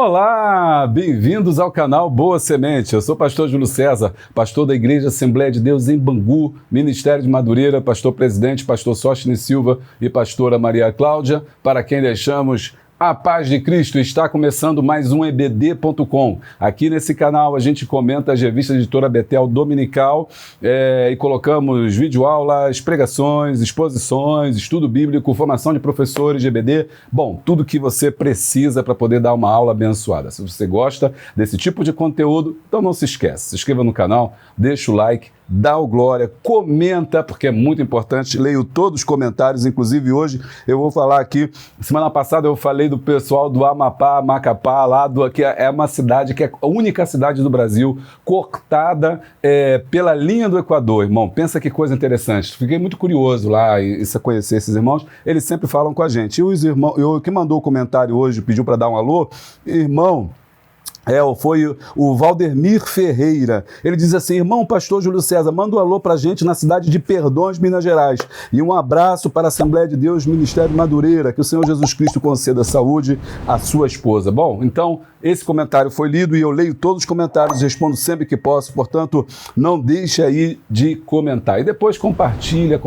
Olá, bem-vindos ao canal Boa Semente. Eu sou o pastor Júlio César, pastor da Igreja Assembleia de Deus em Bangu, Ministério de Madureira, pastor presidente, pastor Sóstenes Silva e pastora Maria Cláudia, para quem deixamos a paz de Cristo. Está começando mais um EBD.com. Aqui nesse canal a gente comenta as revistas da Editora Betel Dominical e colocamos videoaulas, pregações, exposições, estudo bíblico, formação de professores de EBD. Bom, tudo que você precisa para poder dar uma aula abençoada. Se você gosta desse tipo de conteúdo, então não se esquece. Se inscreva no canal, deixa o like, dá o glória, comenta, porque é muito importante. Leio todos os comentários, inclusive hoje eu vou falar aqui. Semana passada eu falei do pessoal do Amapá, Macapá, que é uma cidade que é a única cidade do Brasil cortada pela linha do Equador, irmão. Pensa que coisa interessante. Fiquei muito curioso lá e conhecer esses irmãos. Eles sempre falam com a gente. E os irmãos, que mandou o comentário hoje, pediu para dar um alô, irmão. Foi o Valdemir Ferreira. Ele diz assim: irmão pastor Júlio César, manda um alô pra gente na cidade de Perdões, Minas Gerais. E um abraço para a Assembleia de Deus, Ministério Madureira. Que o Senhor Jesus Cristo conceda saúde à sua esposa. Bom, então, esse comentário foi lido e eu leio todos os comentários, respondo sempre que posso. Portanto, não deixe aí de comentar. E depois compartilha,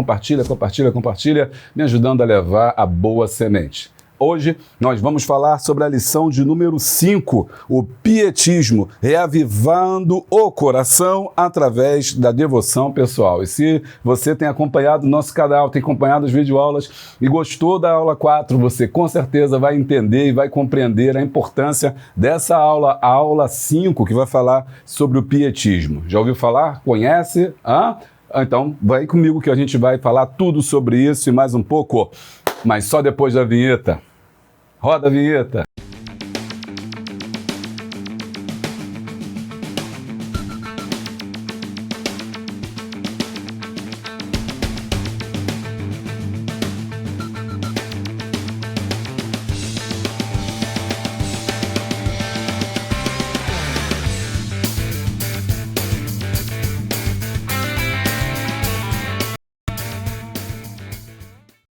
me ajudando a levar a boa semente. Hoje nós vamos falar sobre a lição de número 5, o pietismo, reavivando o coração através da devoção pessoal. E se você tem acompanhado o nosso canal, tem acompanhado as videoaulas e gostou da aula 4, você com certeza vai entender e vai compreender a importância dessa aula, a aula 5, que vai falar sobre o pietismo. Já ouviu falar? Conhece? Então vai comigo que a gente vai falar tudo sobre isso e mais um pouco, mas só depois da vinheta. Roda a vinheta.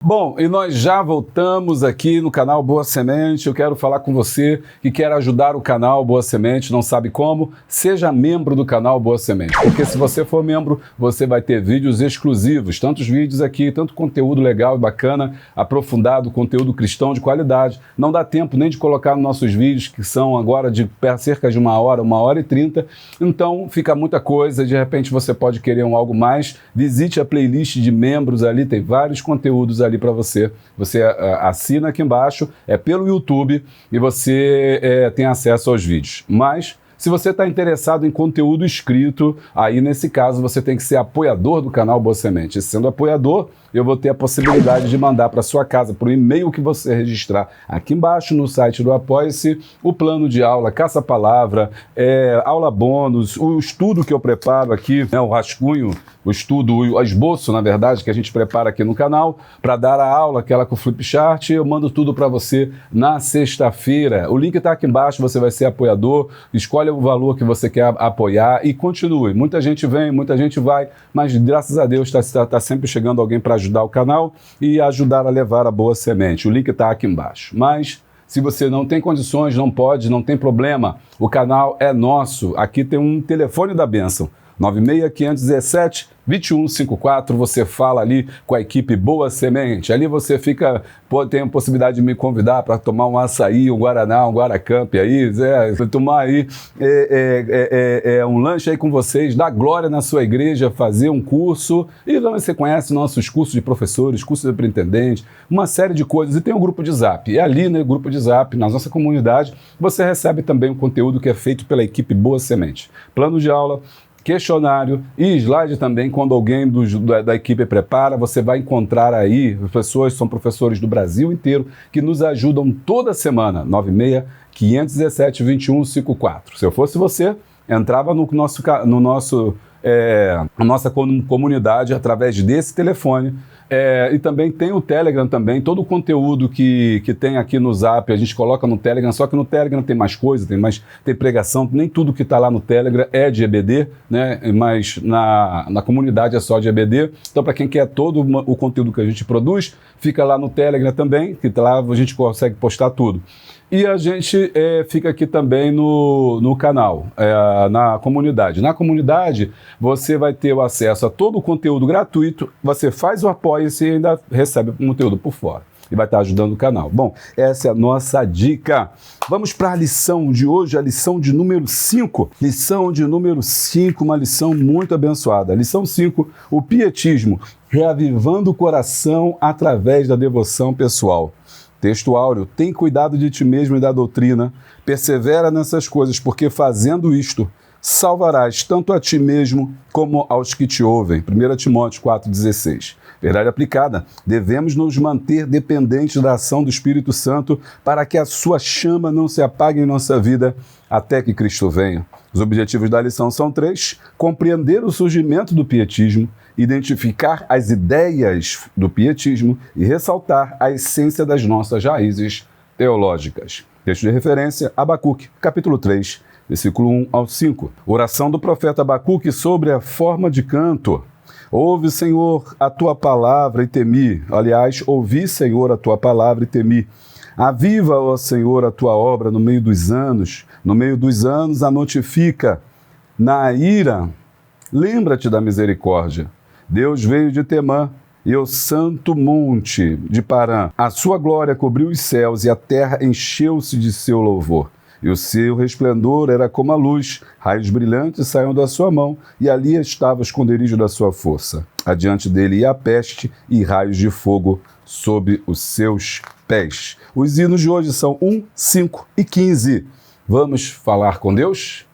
Bom, e nós já voltamos aqui no canal Boa Semente. Eu quero falar com você que quer ajudar o canal Boa Semente, não sabe como? Seja membro do canal Boa Semente, porque se você for membro, você vai ter vídeos exclusivos, tantos vídeos aqui, tanto conteúdo legal e bacana, aprofundado, conteúdo cristão de qualidade. Não dá tempo nem de colocar nos nossos vídeos, que são agora de cerca de 1h e 30. Então, fica muita coisa, de repente você pode querer algo mais. Visite a playlist de membros ali, tem vários conteúdos ali para você. Você assina aqui embaixo, é pelo YouTube e você tem acesso aos vídeos. Mas se você está interessado em conteúdo escrito, aí nesse caso você tem que ser apoiador do canal Boa Semente. E sendo apoiador, eu vou ter a possibilidade de mandar para sua casa, por e-mail que você registrar aqui embaixo no site do Apoia-se, o plano de aula, caça-palavra, aula bônus, o estudo que eu preparo aqui, o rascunho, o estudo, o esboço, na verdade, que a gente prepara aqui no canal, para dar a aula, aquela com o Flipchart, eu mando tudo para você na sexta-feira. O link está aqui embaixo, você vai ser apoiador, escolhe o valor que você quer apoiar e continue. Muita gente vem, muita gente vai, mas graças a Deus está sempre chegando alguém para ajudar o canal e ajudar a levar a boa semente. O link está aqui embaixo. Mas se você não tem condições, não pode, não tem problema, o canal é nosso. Aqui tem um telefone da bênção, 96517-2154, você fala ali com a equipe Boa Semente, ali você tem a possibilidade de me convidar para tomar um açaí, um guaraná, um guaracamp aí, tomar aí um lanche aí com vocês, dar glória na sua igreja, fazer um curso, e você conhece nossos cursos de professores, cursos de superintendente, uma série de coisas, e tem um grupo de Zap, e ali no grupo de Zap, na nossa comunidade, você recebe também o conteúdo que é feito pela equipe Boa Semente, plano de aula, questionário e slide também. Quando alguém da equipe prepara, você vai encontrar aí pessoas, são professores do Brasil inteiro, que nos ajudam toda semana, 96517-2154. Se eu fosse você, entrava no nossa comunidade através desse telefone. E também tem o Telegram também, todo o conteúdo que tem aqui no Zap, a gente coloca no Telegram, só que no Telegram tem mais coisa, tem pregação, nem tudo que está lá no Telegram é de EBD, né? Mas na comunidade é só de EBD. Então, para quem quer todo o conteúdo que a gente produz, fica lá no Telegram também, que lá a gente consegue postar tudo. E a gente fica aqui também no canal, na comunidade. Na comunidade, você vai ter o acesso a todo o conteúdo gratuito, você faz o Apoia-se e ainda recebe o conteúdo por fora. E vai estar ajudando o canal. Bom, essa é a nossa dica. Vamos para a lição de hoje, a lição de número 5. Lição de número 5, uma lição muito abençoada. Lição 5, o pietismo, reavivando o coração através da devoção pessoal. Texto áureo, tem cuidado de ti mesmo e da doutrina, persevera nessas coisas, porque fazendo isto, salvarás tanto a ti mesmo como aos que te ouvem. 1 Timóteo 4,16. Verdade aplicada, devemos nos manter dependentes da ação do Espírito Santo para que a sua chama não se apague em nossa vida até que Cristo venha. Os objetivos da lição são 3: compreender o surgimento do pietismo, identificar as ideias do pietismo e ressaltar a essência das nossas raízes teológicas. Texto de referência, Abacuque, capítulo 3, versículo 1 ao 5. Oração do profeta Abacuque sobre a forma de canto. Ouve, Senhor, a tua palavra e temi. Aliás, ouvi, Senhor, a tua palavra e temi. Aviva, ó Senhor, a tua obra no meio dos anos. No meio dos anos a notifica. Na ira, lembra-te da misericórdia. Deus veio de Temã e o santo monte de Parã. A sua glória cobriu os céus e a terra encheu-se de seu louvor. E o seu resplendor era como a luz, raios brilhantes saíam da sua mão, e ali estava o esconderijo da sua força. Adiante dele ia a peste e raios de fogo sob os seus pés. Os hinos de hoje são 1, 5 e 15. Vamos falar com Deus?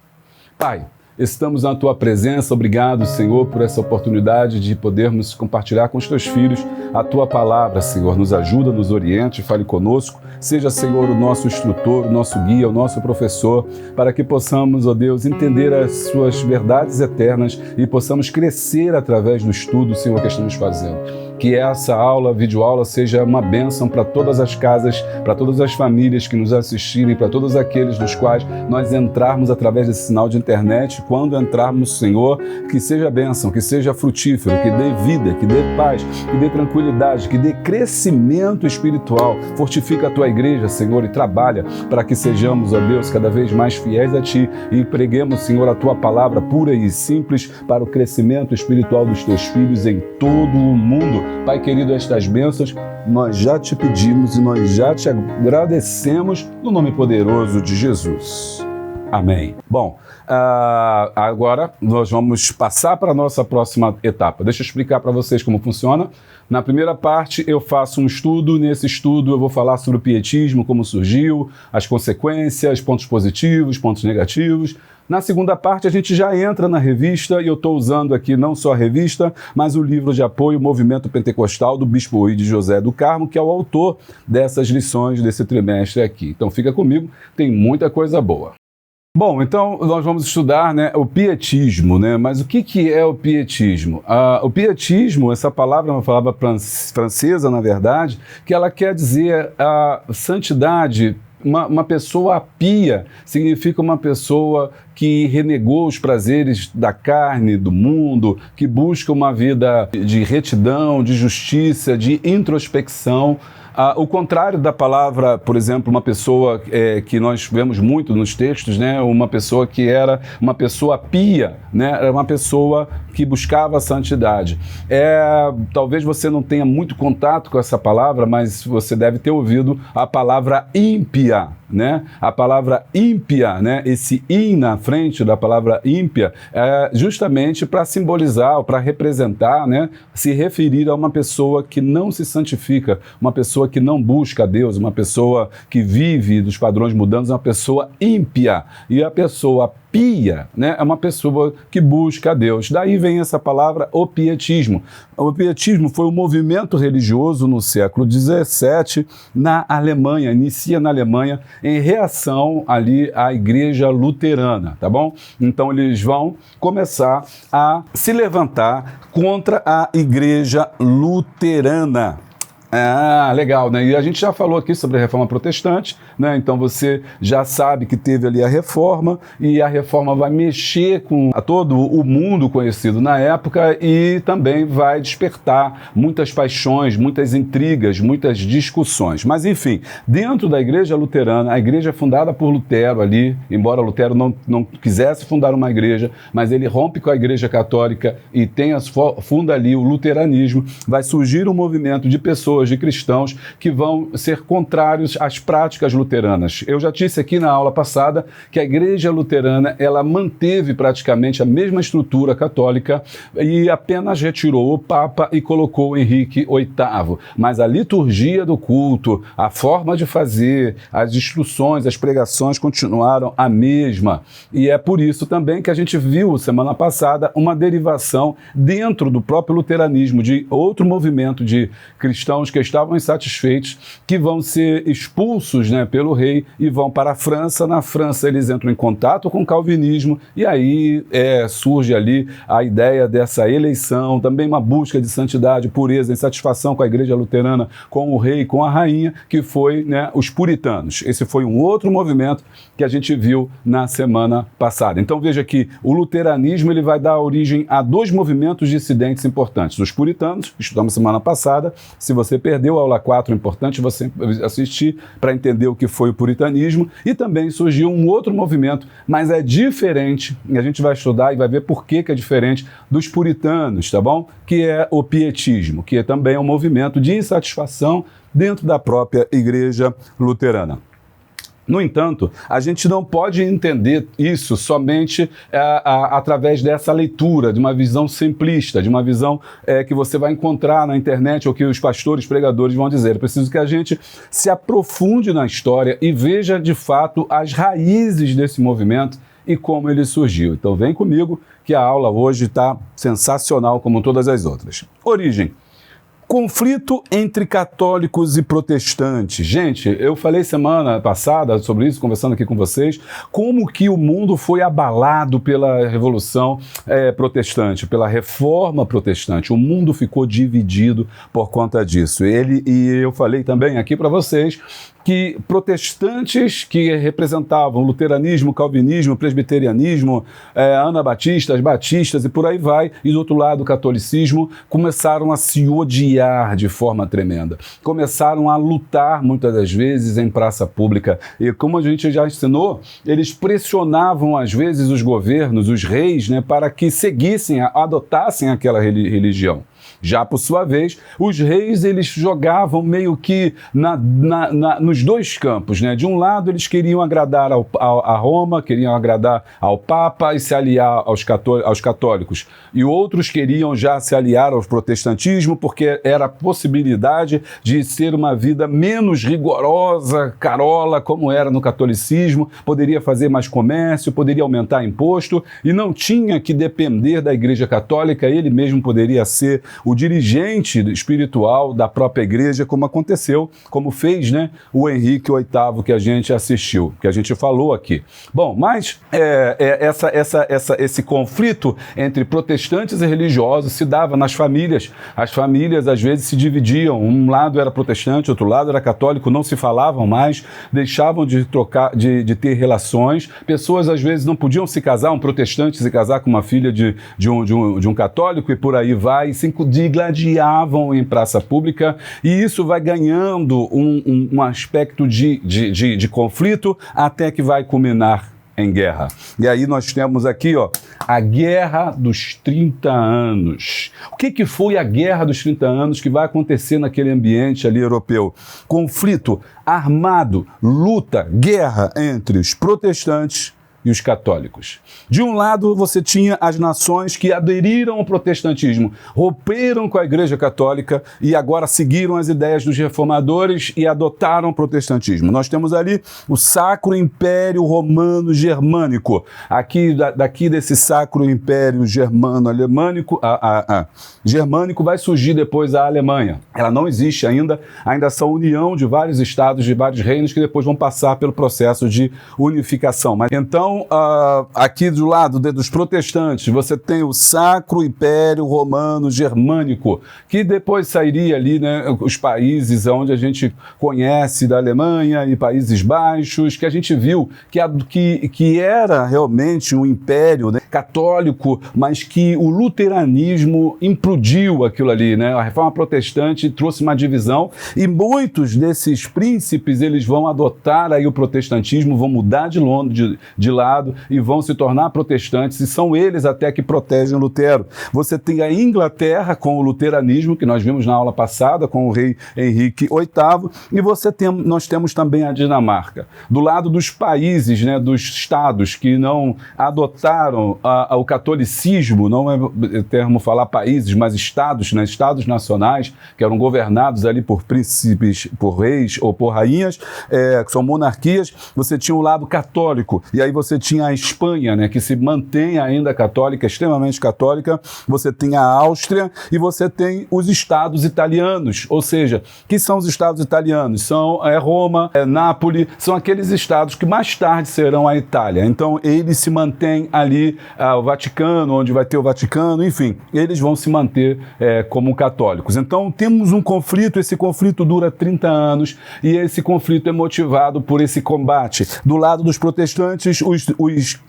Pai, estamos na Tua presença. Obrigado, Senhor, por essa oportunidade de podermos compartilhar com os Teus filhos a Tua palavra, Senhor. Nos ajuda, nos oriente, fale conosco. Seja, Senhor, o nosso instrutor, o nosso guia, o nosso professor, para que possamos, ó Deus, entender as Suas verdades eternas e possamos crescer através do estudo, Senhor, que estamos fazendo. Que essa aula, videoaula, seja uma bênção para todas as casas, para todas as famílias que nos assistirem, para todos aqueles dos quais nós entrarmos através desse sinal de internet. Quando entrarmos, Senhor, que seja bênção, que seja frutífero, que dê vida, que dê paz, que dê tranquilidade, que dê crescimento espiritual. Fortifica a Tua igreja, Senhor, e trabalha para que sejamos, ó Deus, cada vez mais fiéis a Ti e preguemos, Senhor, a Tua palavra pura e simples para o crescimento espiritual dos Teus filhos em todo o mundo. Pai querido, estas bênçãos nós já te pedimos e nós já te agradecemos no nome poderoso de Jesus. Amém. Bom, agora nós vamos passar para a nossa próxima etapa. Deixa eu explicar para vocês como funciona. Na primeira parte eu faço um estudo, nesse estudo eu vou falar sobre o pietismo, como surgiu, as consequências, pontos positivos, pontos negativos. Na segunda parte, a gente já entra na revista, e eu estou usando aqui não só a revista, mas o livro de apoio Movimento Pentecostal do Bispo Oide José do Carmo, que é o autor dessas lições desse trimestre aqui. Então fica comigo, tem muita coisa boa. Bom, então nós vamos estudar, né, o pietismo, né? Mas o que é o pietismo? O pietismo, essa palavra é uma palavra francesa, na verdade, que ela quer dizer a santidade. Uma pessoa pia significa uma pessoa que renegou os prazeres da carne, do mundo, que busca uma vida de retidão, de justiça, de introspecção. O contrário da palavra, por exemplo, uma pessoa que nós vemos muito nos textos, né? Uma pessoa que era uma pessoa pia, né? Era uma pessoa que buscava a santidade. Talvez você não tenha muito contato com essa palavra, mas você deve ter ouvido a palavra ímpia, né? A palavra ímpia, né? Esse in na frente da palavra ímpia é justamente para simbolizar, para representar, né? Se referir a uma pessoa que não se santifica, uma pessoa que não busca a Deus, uma pessoa que vive dos padrões mudantes, uma pessoa ímpia. E a pessoa pia, né, é uma pessoa que busca a Deus. Daí vem essa palavra, o pietismo. O pietismo foi um movimento religioso no século XVII na Alemanha, inicia na Alemanha, em reação ali à igreja luterana, tá bom? Então eles vão começar a se levantar contra a igreja luterana. Ah, legal, né? E a gente já falou aqui sobre a Reforma Protestante, né? Então você já sabe que teve ali a Reforma, e a Reforma vai mexer com todo o mundo conhecido na época e também vai despertar muitas paixões, muitas intrigas, muitas discussões. Mas enfim, dentro da Igreja Luterana, a igreja fundada por Lutero ali, embora Lutero não quisesse fundar uma igreja, mas ele rompe com a Igreja Católica e funda ali o luteranismo, vai surgir um movimento de pessoas, de cristãos, que vão ser contrários às práticas luteranas. Eu já disse aqui na aula passada que a Igreja Luterana, ela manteve praticamente a mesma estrutura católica e apenas retirou o Papa e colocou Henrique VIII. Mas a liturgia do culto, a forma de fazer, as instruções, as pregações continuaram a mesma. E é por isso também que a gente viu semana passada uma derivação dentro do próprio luteranismo de outro movimento de cristãos que estavam insatisfeitos, que vão ser expulsos, né, pelo rei e vão para a França. Na França eles entram em contato com o calvinismo e aí surge ali a ideia dessa eleição, também uma busca de santidade, pureza, insatisfação com a Igreja Luterana, com o rei, com a rainha, que foi, né, os puritanos. Esse foi um outro movimento que a gente viu na semana passada. Então veja que o luteranismo ele vai dar origem a dois movimentos dissidentes importantes. Os puritanos, estudamos semana passada. Se você perdeu a aula 4, é importante você assistir para entender o que foi o puritanismo. E também surgiu um outro movimento, mas é diferente, e a gente vai estudar e vai ver por que é diferente dos puritanos, tá bom? Que é o pietismo, que também é um movimento de insatisfação dentro da própria Igreja Luterana. No entanto, a gente não pode entender isso somente através dessa leitura, de uma visão simplista, de uma visão que você vai encontrar na internet ou que os pastores, pregadores vão dizer. É preciso que a gente se aprofunde na história e veja de fato as raízes desse movimento e como ele surgiu. Então vem comigo que a aula hoje está sensacional como todas as outras. Origem. Conflito entre católicos e protestantes. Gente, eu falei semana passada sobre isso, conversando aqui com vocês, como que o mundo foi abalado pela Revolução Protestante, pela Reforma Protestante. O mundo ficou dividido por conta disso. E eu falei também aqui para vocês que protestantes que representavam luteranismo, calvinismo, presbiterianismo, anabatistas, batistas e por aí vai, e do outro lado o catolicismo, começaram a se odiar de forma tremenda. Começaram a lutar muitas das vezes em praça pública. E como a gente já ensinou, eles pressionavam às vezes os governos, os reis, né, para que seguissem, adotassem aquela religião. Já por sua vez, os reis eles jogavam meio que nos dois campos, né? De um lado eles queriam agradar a Roma, queriam agradar ao Papa e se aliar aos católicos. E outros queriam já se aliar ao protestantismo porque era a possibilidade de ser uma vida menos rigorosa, carola, como era no catolicismo, poderia fazer mais comércio, poderia aumentar imposto e não tinha que depender da Igreja Católica, ele mesmo poderia ser o dirigente espiritual da própria igreja, como aconteceu, como fez, né, o Henrique VIII que a gente assistiu, que a gente falou aqui. Bom, mas esse conflito entre protestantes e religiosos se dava nas famílias. As famílias às vezes se dividiam, um lado era protestante, outro lado era católico, não se falavam mais, deixavam de ter relações, pessoas às vezes não podiam se casar, um protestante se casar com uma filha de um católico e por aí vai, se digladiavam em praça pública, e isso vai ganhando um aspecto de conflito até que vai culminar em guerra. E aí nós temos aqui, ó, a Guerra dos 30 Anos. O que foi a Guerra dos 30 Anos que vai acontecer naquele ambiente ali europeu? Conflito armado, luta, guerra entre os protestantes e os católicos. De um lado, você tinha as nações que aderiram ao protestantismo, romperam com a Igreja Católica e agora seguiram as ideias dos reformadores e adotaram o protestantismo. Nós temos ali o Sacro Império Romano Germânico. Daqui desse Sacro Império Germano-Alemânico, germânico vai surgir depois a Alemanha. Ela não existe ainda essa união de vários estados, de vários reinos que depois vão passar pelo processo de unificação. Mas então, Então, aqui do lado dos protestantes, você tem o Sacro Império Romano Germânico, que depois sairia ali, né, os países onde a gente conhece da Alemanha e Países Baixos, que a gente viu que era realmente um império, né, católico, mas que o luteranismo implodiu aquilo ali, né? A reforma protestante trouxe uma divisão e muitos desses príncipes, eles vão adotar aí o protestantismo, vão mudar de lado e vão se tornar protestantes, e são eles até que protegem Lutero. Você tem a Inglaterra com o luteranismo, que nós vimos na aula passada, com o rei Henrique VIII, e nós temos também a Dinamarca. Do lado dos países, né, dos estados que não adotaram o catolicismo, não é termo falar países, mas estados, né, estados nacionais, que eram governados ali por príncipes, por reis ou por rainhas, que são monarquias. Você tinha o lado católico, e aí você tinha a Espanha, né, que se mantém ainda católica, extremamente católica. Você tem a Áustria e você tem os estados italianos, ou seja, que são os estados italianos? São Roma, Nápoles, são aqueles estados que mais tarde serão a Itália. Então eles se mantêm ali, o Vaticano, onde vai ter o Vaticano, enfim, eles vão se manter como católicos. Então temos um conflito, esse conflito dura 30 anos e esse conflito é motivado por esse combate. Do lado dos protestantes,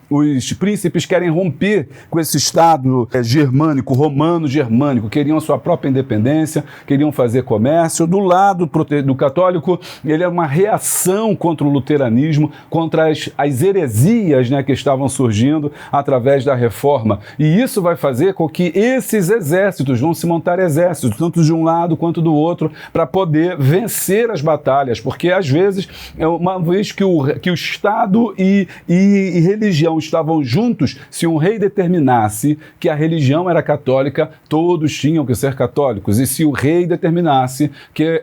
os príncipes querem romper com esse estado germânico, romano-germânico, queriam sua própria independência, queriam fazer comércio. Do lado do católico, ele é uma reação contra o luteranismo, contra as heresias, né, que estavam surgindo através da reforma. E isso vai fazer com que esses exércitos vão se montar exércitos, tanto de um lado quanto do outro, para poder vencer as batalhas, porque às vezes, uma vez que o Estado e religião estavam juntos, se um rei determinasse que a religião era católica, todos tinham que ser católicos, e se o rei determinasse que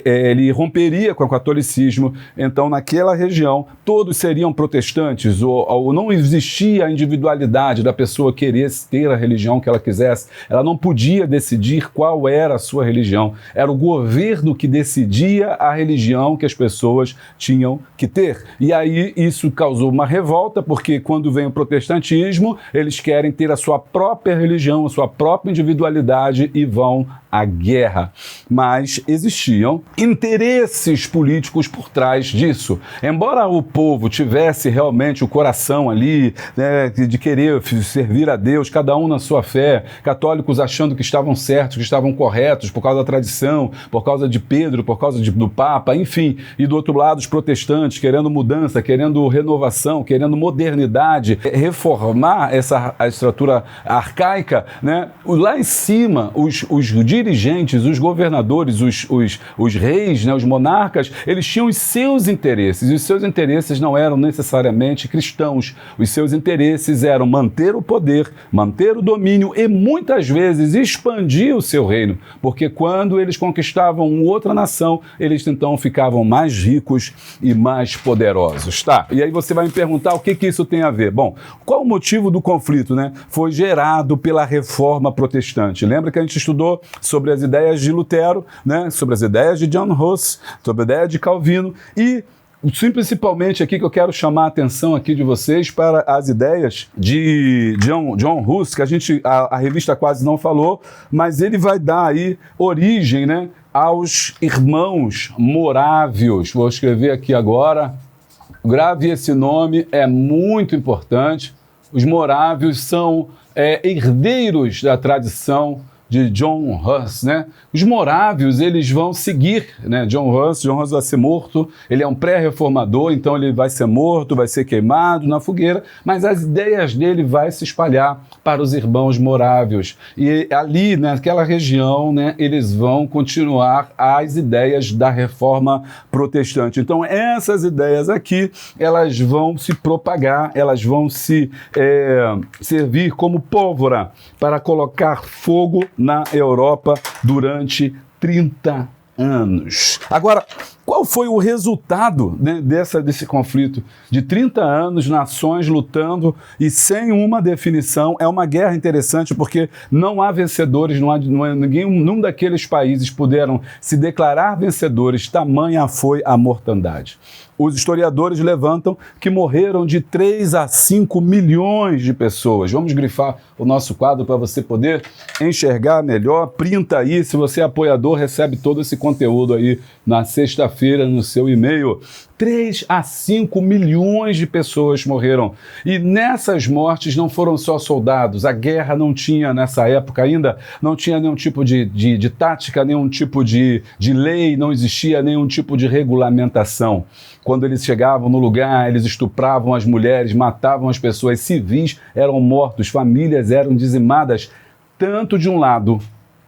ele romperia com o catolicismo, então naquela região todos seriam protestantes, ou não existia a individualidade da pessoa querer ter a religião que ela quisesse. Ela não podia decidir qual era a sua religião, era o governo que decidia a religião que as pessoas tinham que ter. E aí isso causou uma revolta, porque quando vem o protestantismo, eles querem ter a sua própria religião, a sua própria individualidade e vão à guerra. Mas existiam interesses políticos por trás disso. Embora o povo tivesse realmente o coração ali, né, de querer servir a Deus, cada um na sua fé, católicos achando que estavam certos, que estavam corretos por causa da tradição, por causa de Pedro, por causa do Papa, enfim, e do outro lado os protestantes querendo mudança, querendo renovação, querendo modernidade, reformar a estrutura arcaica, né? Lá em cima, os dirigentes, os governadores, os reis, né, os monarcas, eles tinham os seus interesses, e os seus interesses não eram necessariamente cristãos. Os seus interesses eram manter o poder, manter o domínio e muitas vezes expandir o seu reino, porque quando eles conquistavam outra nação, eles então ficavam mais ricos e mais poderosos, tá? E aí você vai me perguntar o que isso tem a ver. Bom, qual o motivo do conflito, né? Foi gerado pela reforma protestante. Lembra que a gente estudou sobre as ideias de Lutero, né? Sobre as ideias de John Hus, sobre a ideia de Calvino, e principalmente aqui que eu quero chamar a atenção aqui de vocês para as ideias de John Hus, que a revista quase não falou, mas ele vai dar aí origem, né, aos irmãos morávios. Vou escrever aqui agora, grave esse nome, é muito importante. Os morávios são herdeiros da tradição de John Hus, né? Os morávios, eles vão seguir, né? John Hus vai ser morto, ele é um pré-reformador, então ele vai ser morto, vai ser queimado na fogueira, mas as ideias dele vai se espalhar para os irmãos morávios. E ali, naquela região, né, eles vão continuar as ideias da reforma protestante. Então, essas ideias aqui, elas vão se propagar, elas vão se servir como pólvora para colocar fogo na Europa durante 30 anos. Agora, qual foi o resultado, né, desse conflito? De 30 anos, nações lutando e sem uma definição. É uma guerra interessante porque não há vencedores, nenhum daqueles países puderam se declarar vencedores, tamanha foi a mortandade. Os historiadores levantam que morreram de 3 a 5 milhões de pessoas. Vamos grifar o nosso quadro para você poder enxergar melhor. Printa aí, se você é apoiador, recebe todo esse conteúdo aí na sexta-feira no seu e-mail. 3 a 5 milhões de pessoas morreram. E nessas mortes não foram só soldados. A guerra não tinha, nessa época ainda, não tinha nenhum tipo de tática, nenhum tipo de lei, não existia nenhum tipo de regulamentação. Quando eles chegavam no lugar, eles estupravam as mulheres, matavam as pessoas, civis eram mortos, famílias eram dizimadas, tanto de um lado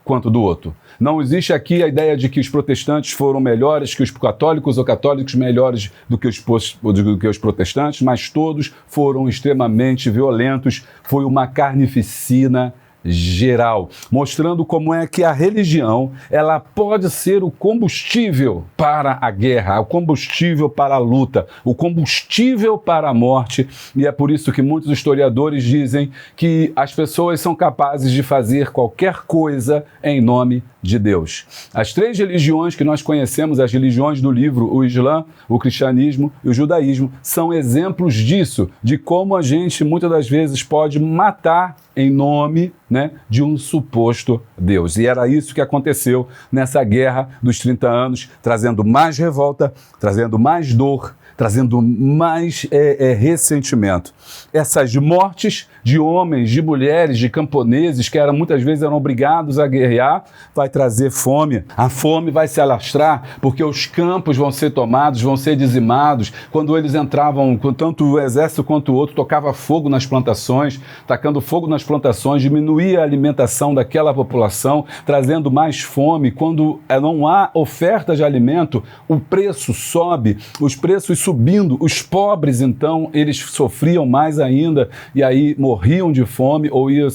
quanto do outro. Não existe aqui a ideia de que os protestantes foram melhores que os católicos ou católicos melhores do que os protestantes, mas todos foram extremamente violentos. Foi uma carnificina geral, mostrando como é que a religião ela pode ser o combustível para a guerra, o combustível para a luta, o combustível para a morte, e é por isso que muitos historiadores dizem que as pessoas são capazes de fazer qualquer coisa em nome de Deus. As 3 religiões que nós conhecemos, as religiões do livro, o Islã, o cristianismo e o judaísmo, são exemplos disso, de como a gente muitas das vezes pode matar em nome, né, de um suposto Deus. E era isso que aconteceu nessa guerra dos 30 anos, trazendo mais revolta, trazendo mais dor, trazendo mais ressentimento. Essas mortes de homens, de mulheres, de camponeses, que muitas vezes eram obrigados a guerrear, vai trazer fome. A fome vai se alastrar, porque os campos vão ser tomados, vão ser dizimados. Quando eles entravam, tanto o exército quanto o outro, tocava fogo nas plantações, tacando fogo nas plantações, diminuía a alimentação daquela população, trazendo mais fome. Quando não há oferta de alimento, o preço sobe, os preços subindo, os pobres, então, eles sofriam mais ainda, e aí morriam de fome ou iam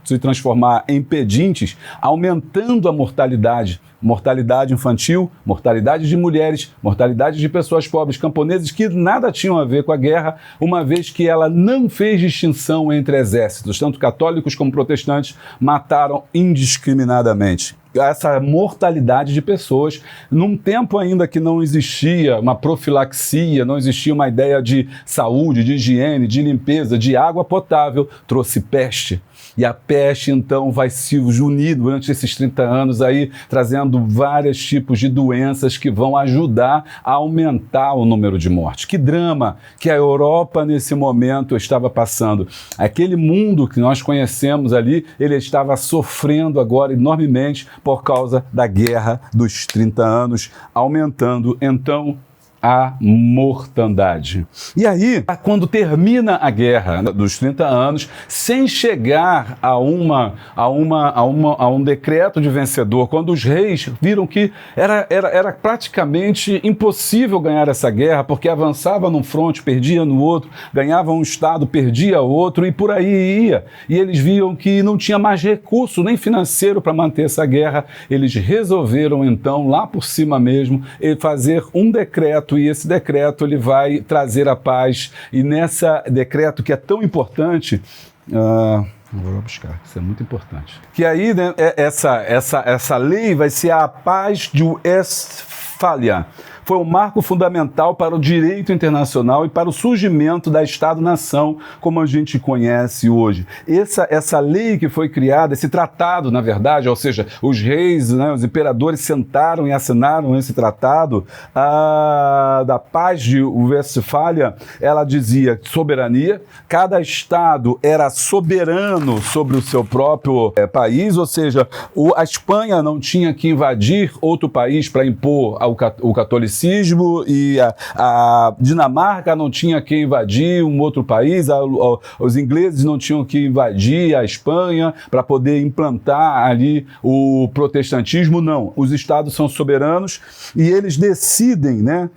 se transformar em pedintes, aumentando a mortalidade infantil, mortalidade de mulheres, mortalidade de pessoas pobres, camponeses que nada tinham a ver com a guerra, uma vez que ela não fez distinção entre exércitos, tanto católicos como protestantes mataram indiscriminadamente. Essa mortalidade de pessoas, num tempo ainda que não existia uma profilaxia, não existia uma ideia de saúde, de higiene, de limpeza, de água potável, trouxe peste. E a peste, então, vai se unir durante esses 30 anos aí, trazendo vários tipos de doenças que vão ajudar a aumentar o número de mortes. Que drama que a Europa, nesse momento, estava passando. Aquele mundo que nós conhecemos ali, ele estava sofrendo agora enormemente por causa da guerra dos 30 anos, aumentando, então, a mortandade. E aí, quando termina a guerra dos 30 anos, sem chegar a um decreto de vencedor, quando os reis viram que era praticamente impossível ganhar essa guerra, porque avançava num fronte, perdia no outro, ganhava um estado, perdia outro, e por aí ia. E eles viam que não tinha mais recurso, nem financeiro, para manter essa guerra. Eles resolveram, então, lá por cima mesmo, fazer um decreto, e esse decreto ele vai trazer a paz. E nesse decreto que é tão importante, vou buscar, isso é muito importante. Que aí, né, essa lei vai ser a paz de Westfália. Foi um marco fundamental para o direito internacional e para o surgimento da Estado-nação, como a gente conhece hoje. Essa lei que foi criada, esse tratado, na verdade, ou seja, os reis, né, os imperadores sentaram e assinaram esse tratado da paz de Westfália. Ela dizia soberania, cada Estado era soberano sobre o seu próprio país, ou seja, a Espanha não tinha que invadir outro país para impor o catolicismo, e a Dinamarca não tinha que invadir um outro país, os ingleses não tinham que invadir a Espanha para poder implantar ali o protestantismo. Não, os estados são soberanos e eles decidem, né,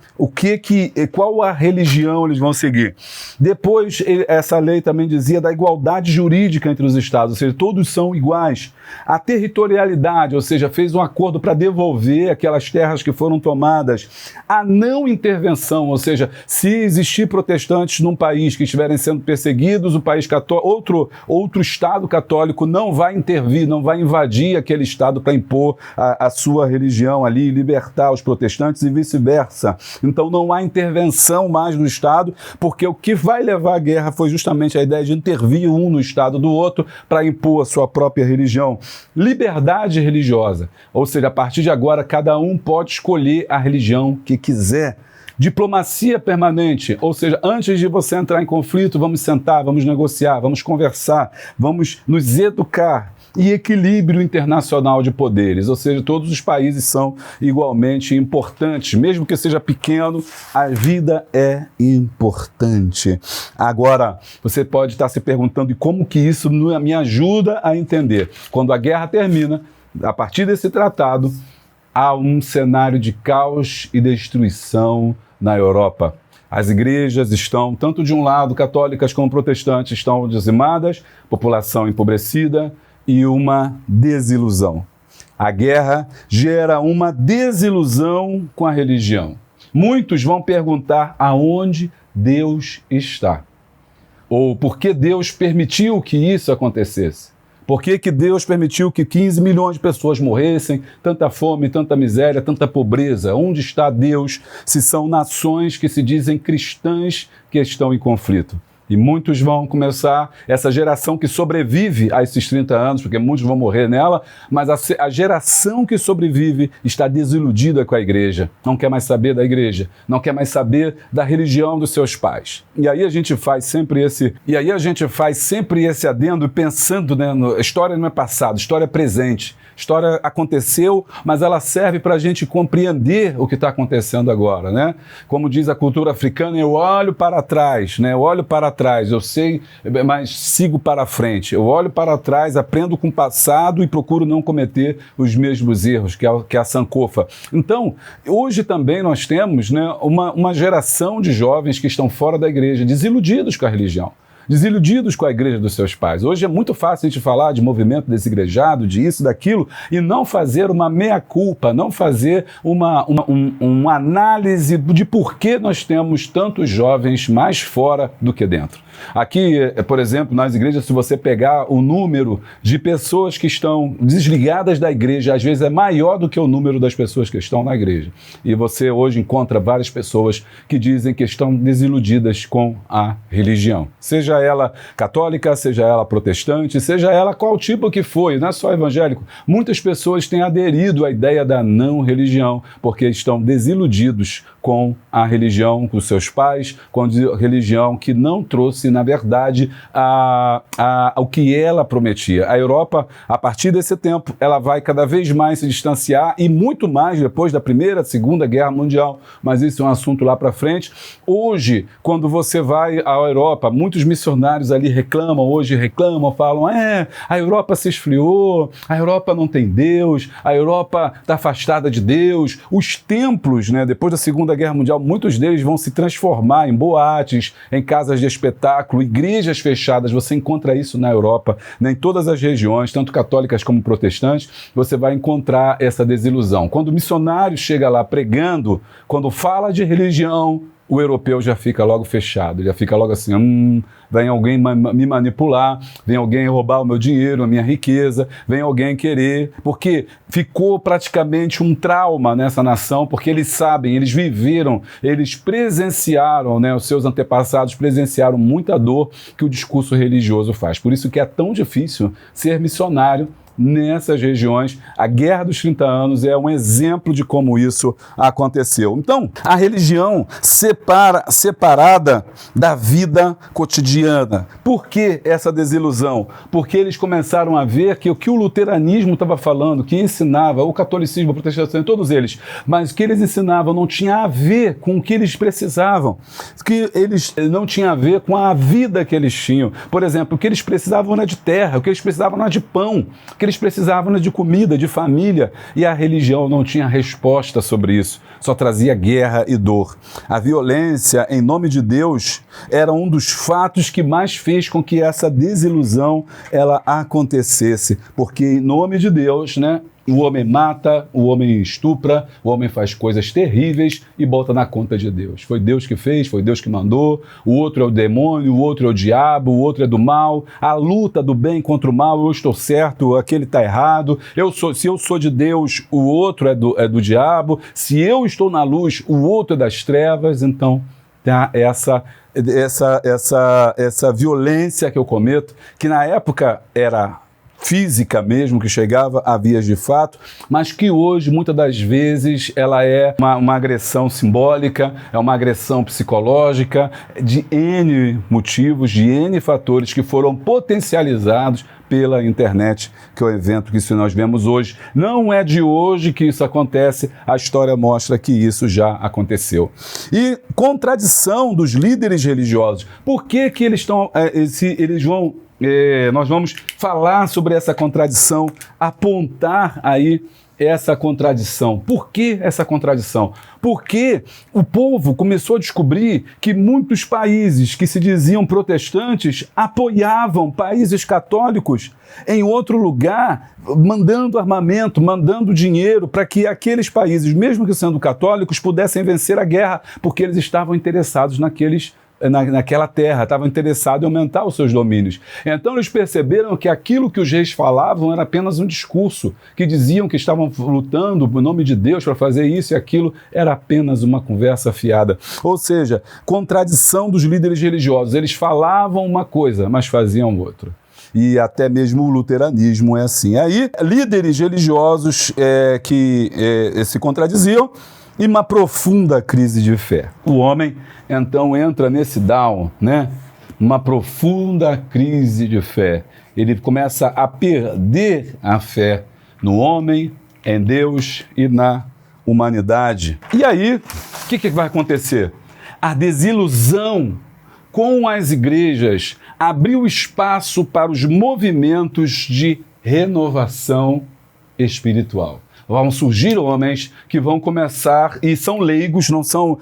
qual a religião eles vão seguir. Depois, essa lei também dizia da igualdade jurídica entre os estados, ou seja, todos são iguais. A territorialidade, ou seja, fez um acordo para devolver aquelas terras que foram tomadas A não intervenção, ou seja, se existir protestantes num país que estiverem sendo perseguidos, o país católico, outro Estado católico não vai intervir, não vai invadir aquele Estado para impor a sua religião ali, libertar os protestantes e vice-versa. Então não há intervenção mais do Estado, porque o que vai levar à guerra foi justamente a ideia de intervir um no Estado do outro para impor a sua própria religião. Liberdade religiosa, ou seja, a partir de agora cada um pode escolher a religião que quiser. Diplomacia permanente, ou seja, antes de você entrar em conflito, vamos sentar, vamos negociar, vamos conversar, vamos nos educar. E equilíbrio internacional de poderes, ou seja, todos os países são igualmente importantes, mesmo que seja pequeno, a vida é importante. Agora, você pode estar se perguntando, e como que isso me ajuda a entender? Quando a guerra termina, a partir desse tratado, há um cenário de caos e destruição na Europa. As igrejas estão, tanto de um lado, católicas como protestantes, estão dizimadas, população empobrecida e uma desilusão. A guerra gera uma desilusão com a religião. Muitos vão perguntar aonde Deus está. Ou por que Deus permitiu que isso acontecesse? Por que Deus permitiu que 15 milhões de pessoas morressem, tanta fome, tanta miséria, tanta pobreza? Onde está Deus se são nações que se dizem cristãs que estão em conflito? E muitos vão começar, essa geração que sobrevive a esses 30 anos, porque muitos vão morrer nela, mas a geração que sobrevive está desiludida com a igreja, não quer mais saber da igreja, não quer mais saber da religião dos seus pais. E aí a gente faz sempre esse adendo pensando, né, história não é passado, história é presente. História aconteceu, mas ela serve para a gente compreender o que está acontecendo agora, né? Como diz a cultura africana, eu olho para trás, né? Eu olho para trás, eu sei, mas sigo para frente. Eu olho para trás, aprendo com o passado e procuro não cometer os mesmos erros, que é a sankofa. Então, hoje também nós temos, né, uma geração de jovens que estão fora da igreja, desiludidos com a religião. Desiludidos com a igreja dos seus pais. Hoje é muito fácil a gente falar de movimento desigrejado, de isso, daquilo, e não fazer uma meia-culpa, não fazer uma análise de por que nós temos tantos jovens mais fora do que dentro. Aqui, por exemplo, nas igrejas, se você pegar o número de pessoas que estão desligadas da igreja, às vezes é maior do que o número das pessoas que estão na igreja. E você hoje encontra várias pessoas que dizem que estão desiludidas com a religião. Seja ela católica, seja ela protestante, seja ela qual tipo que foi, não é só evangélico. Muitas pessoas têm aderido à ideia da não religião, porque estão desiludidos com a religião, com seus pais, com a religião que não trouxe, na verdade, o que ela prometia. A Europa, a partir desse tempo, ela vai cada vez mais se distanciar, e muito mais depois da Primeira, Segunda Guerra Mundial, mas isso é um assunto lá para frente. Hoje, quando você vai à Europa, muitos missionários ali reclamam, falam, a Europa se esfriou, a Europa não tem Deus, a Europa está afastada de Deus. Os templos, né, depois da Segunda Guerra Mundial, muitos deles vão se transformar em boates, em casas de espetáculo, igrejas fechadas. Você encontra isso na Europa, né, em todas as regiões, tanto católicas como protestantes, você vai encontrar essa desilusão. Quando o missionário chega lá pregando, quando fala de religião, o europeu já fica logo fechado, já fica logo assim, vem alguém me manipular, vem alguém roubar o meu dinheiro, a minha riqueza, vem alguém querer, porque ficou praticamente um trauma nessa nação, porque eles sabem, eles viveram, eles presenciaram, né, os seus antepassados presenciaram muita dor que o discurso religioso faz. Por isso que é tão difícil ser missionário nessas regiões. A Guerra dos 30 Anos é um exemplo de como isso aconteceu. Então, a religião separada da vida cotidiana. Por que essa desilusão? Porque eles começaram a ver que o que o luteranismo estava falando, que ensinava, o catolicismo, o protestantismo, todos eles, mas o que eles ensinavam não tinha a ver com o que eles precisavam, que eles não tinha a ver com a vida que eles tinham. Por exemplo, o que eles precisavam era de terra, o que eles precisavam era de pão, o que eles precisavam de comida, de família, e a religião não tinha resposta sobre isso, só trazia guerra e dor. A violência em nome de Deus era um dos fatos que mais fez com que essa desilusão ela acontecesse, porque em nome de Deus, né, o homem mata, o homem estupra, o homem faz coisas terríveis e bota na conta de Deus. Foi Deus que fez, foi Deus que mandou, o outro é o demônio, o outro é o diabo, o outro é do mal, a luta do bem contra o mal, eu estou certo, aquele está errado, se eu sou de Deus, o outro é do diabo, se eu estou na luz, o outro é das trevas. Então, tá essa violência que eu cometo, que na época era física mesmo, que chegava a vias de fato, mas que hoje, muitas das vezes, ela é uma agressão simbólica, é uma agressão psicológica, de N motivos, de N fatores que foram potencializados pela internet, que é o evento que nós vemos hoje. Não é de hoje que isso acontece, a história mostra que isso já aconteceu. E contradição dos líderes religiosos. Por que que eles vão... nós vamos falar sobre essa contradição, apontar aí essa contradição. Por que essa contradição? Porque o povo começou a descobrir que muitos países que se diziam protestantes apoiavam países católicos em outro lugar, mandando armamento, mandando dinheiro para que aqueles países, mesmo que sendo católicos, pudessem vencer a guerra, porque eles estavam interessados naquela terra, estavam interessados em aumentar os seus domínios. Então eles perceberam que aquilo que os reis falavam era apenas um discurso, que diziam que estavam lutando no nome de Deus para fazer isso e aquilo, era apenas uma conversa fiada. Ou seja, contradição dos líderes religiosos. Eles falavam uma coisa, mas faziam outra. E até mesmo o luteranismo é assim. Aí, líderes religiosos que se contradiziam, e uma profunda crise de fé. O homem, então, entra nesse down, né? Uma profunda crise de fé. Ele começa a perder a fé no homem, em Deus e na humanidade. E aí, o que vai acontecer? A desilusão com as igrejas abriu espaço para os movimentos de renovação espiritual. Vão surgir homens que vão começar, e são leigos, não são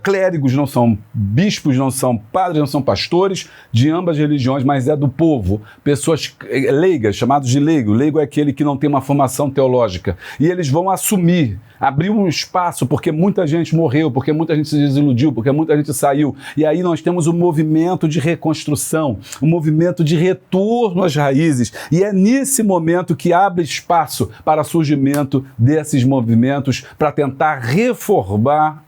clérigos, não são bispos, não são padres, não são pastores de ambas religiões, mas é do povo. Pessoas leigas, chamados de leigo. Leigo é aquele que não tem uma formação teológica. E eles vão assumir, abrir um espaço, porque muita gente morreu, porque muita gente se desiludiu, porque muita gente saiu. E aí nós temos um movimento de reconstrução, um movimento de retorno às raízes. E é nesse momento que abre espaço para o surgimento desses movimentos para tentar reformar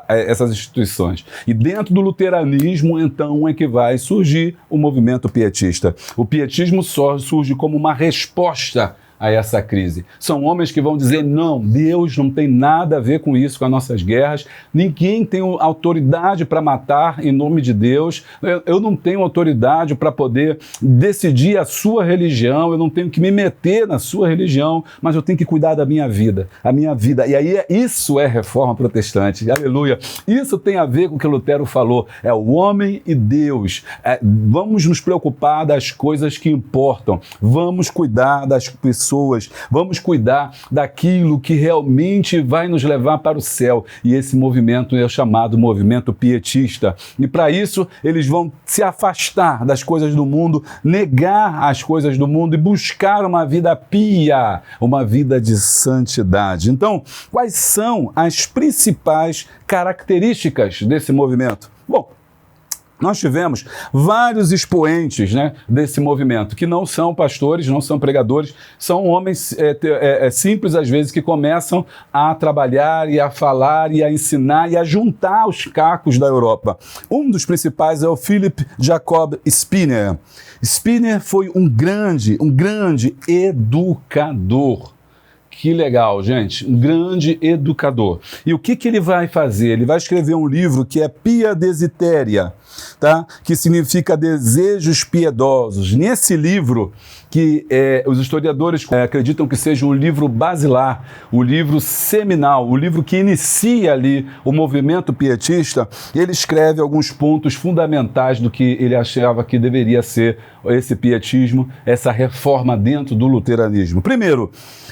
essas instituições. E dentro do luteranismo, então, é que vai surgir o movimento pietista. O pietismo só surge como uma resposta a essa crise. São homens que vão dizer, não, Deus não tem nada a ver com isso, com as nossas guerras, ninguém tem autoridade para matar em nome de Deus, eu não tenho autoridade para poder decidir a sua religião, eu não tenho que me meter na sua religião, mas eu tenho que cuidar da minha vida, e aí isso é reforma protestante, aleluia. Isso tem a ver com o que Lutero falou, é o homem e Deus. Vamos nos preocupar das coisas que importam, vamos cuidar das pessoas, vamos cuidar daquilo que realmente vai nos levar para o céu. E esse movimento é o chamado movimento pietista. E para isso, eles vão se afastar das coisas do mundo, negar as coisas do mundo e buscar uma vida pia, uma vida de santidade. Então, quais são as principais características desse movimento? Bom, nós tivemos vários expoentes, né, desse movimento, que não são pastores, não são pregadores, são homens simples, às vezes, que começam a trabalhar e a falar e a ensinar e a juntar os cacos da Europa. Um dos principais é o Philipp Jacob Spener. Spener foi um grande educador. Que legal, gente, um grande educador. E o que ele vai fazer? Ele vai escrever um livro que é Pia Desideria, tá? Que significa desejos piedosos. Nesse livro, que os historiadores acreditam que seja um livro basilar, o livro seminal, o livro que inicia ali o movimento pietista, ele escreve alguns pontos fundamentais do que ele achava que deveria ser esse pietismo, essa reforma dentro do luteranismo. Primeiro,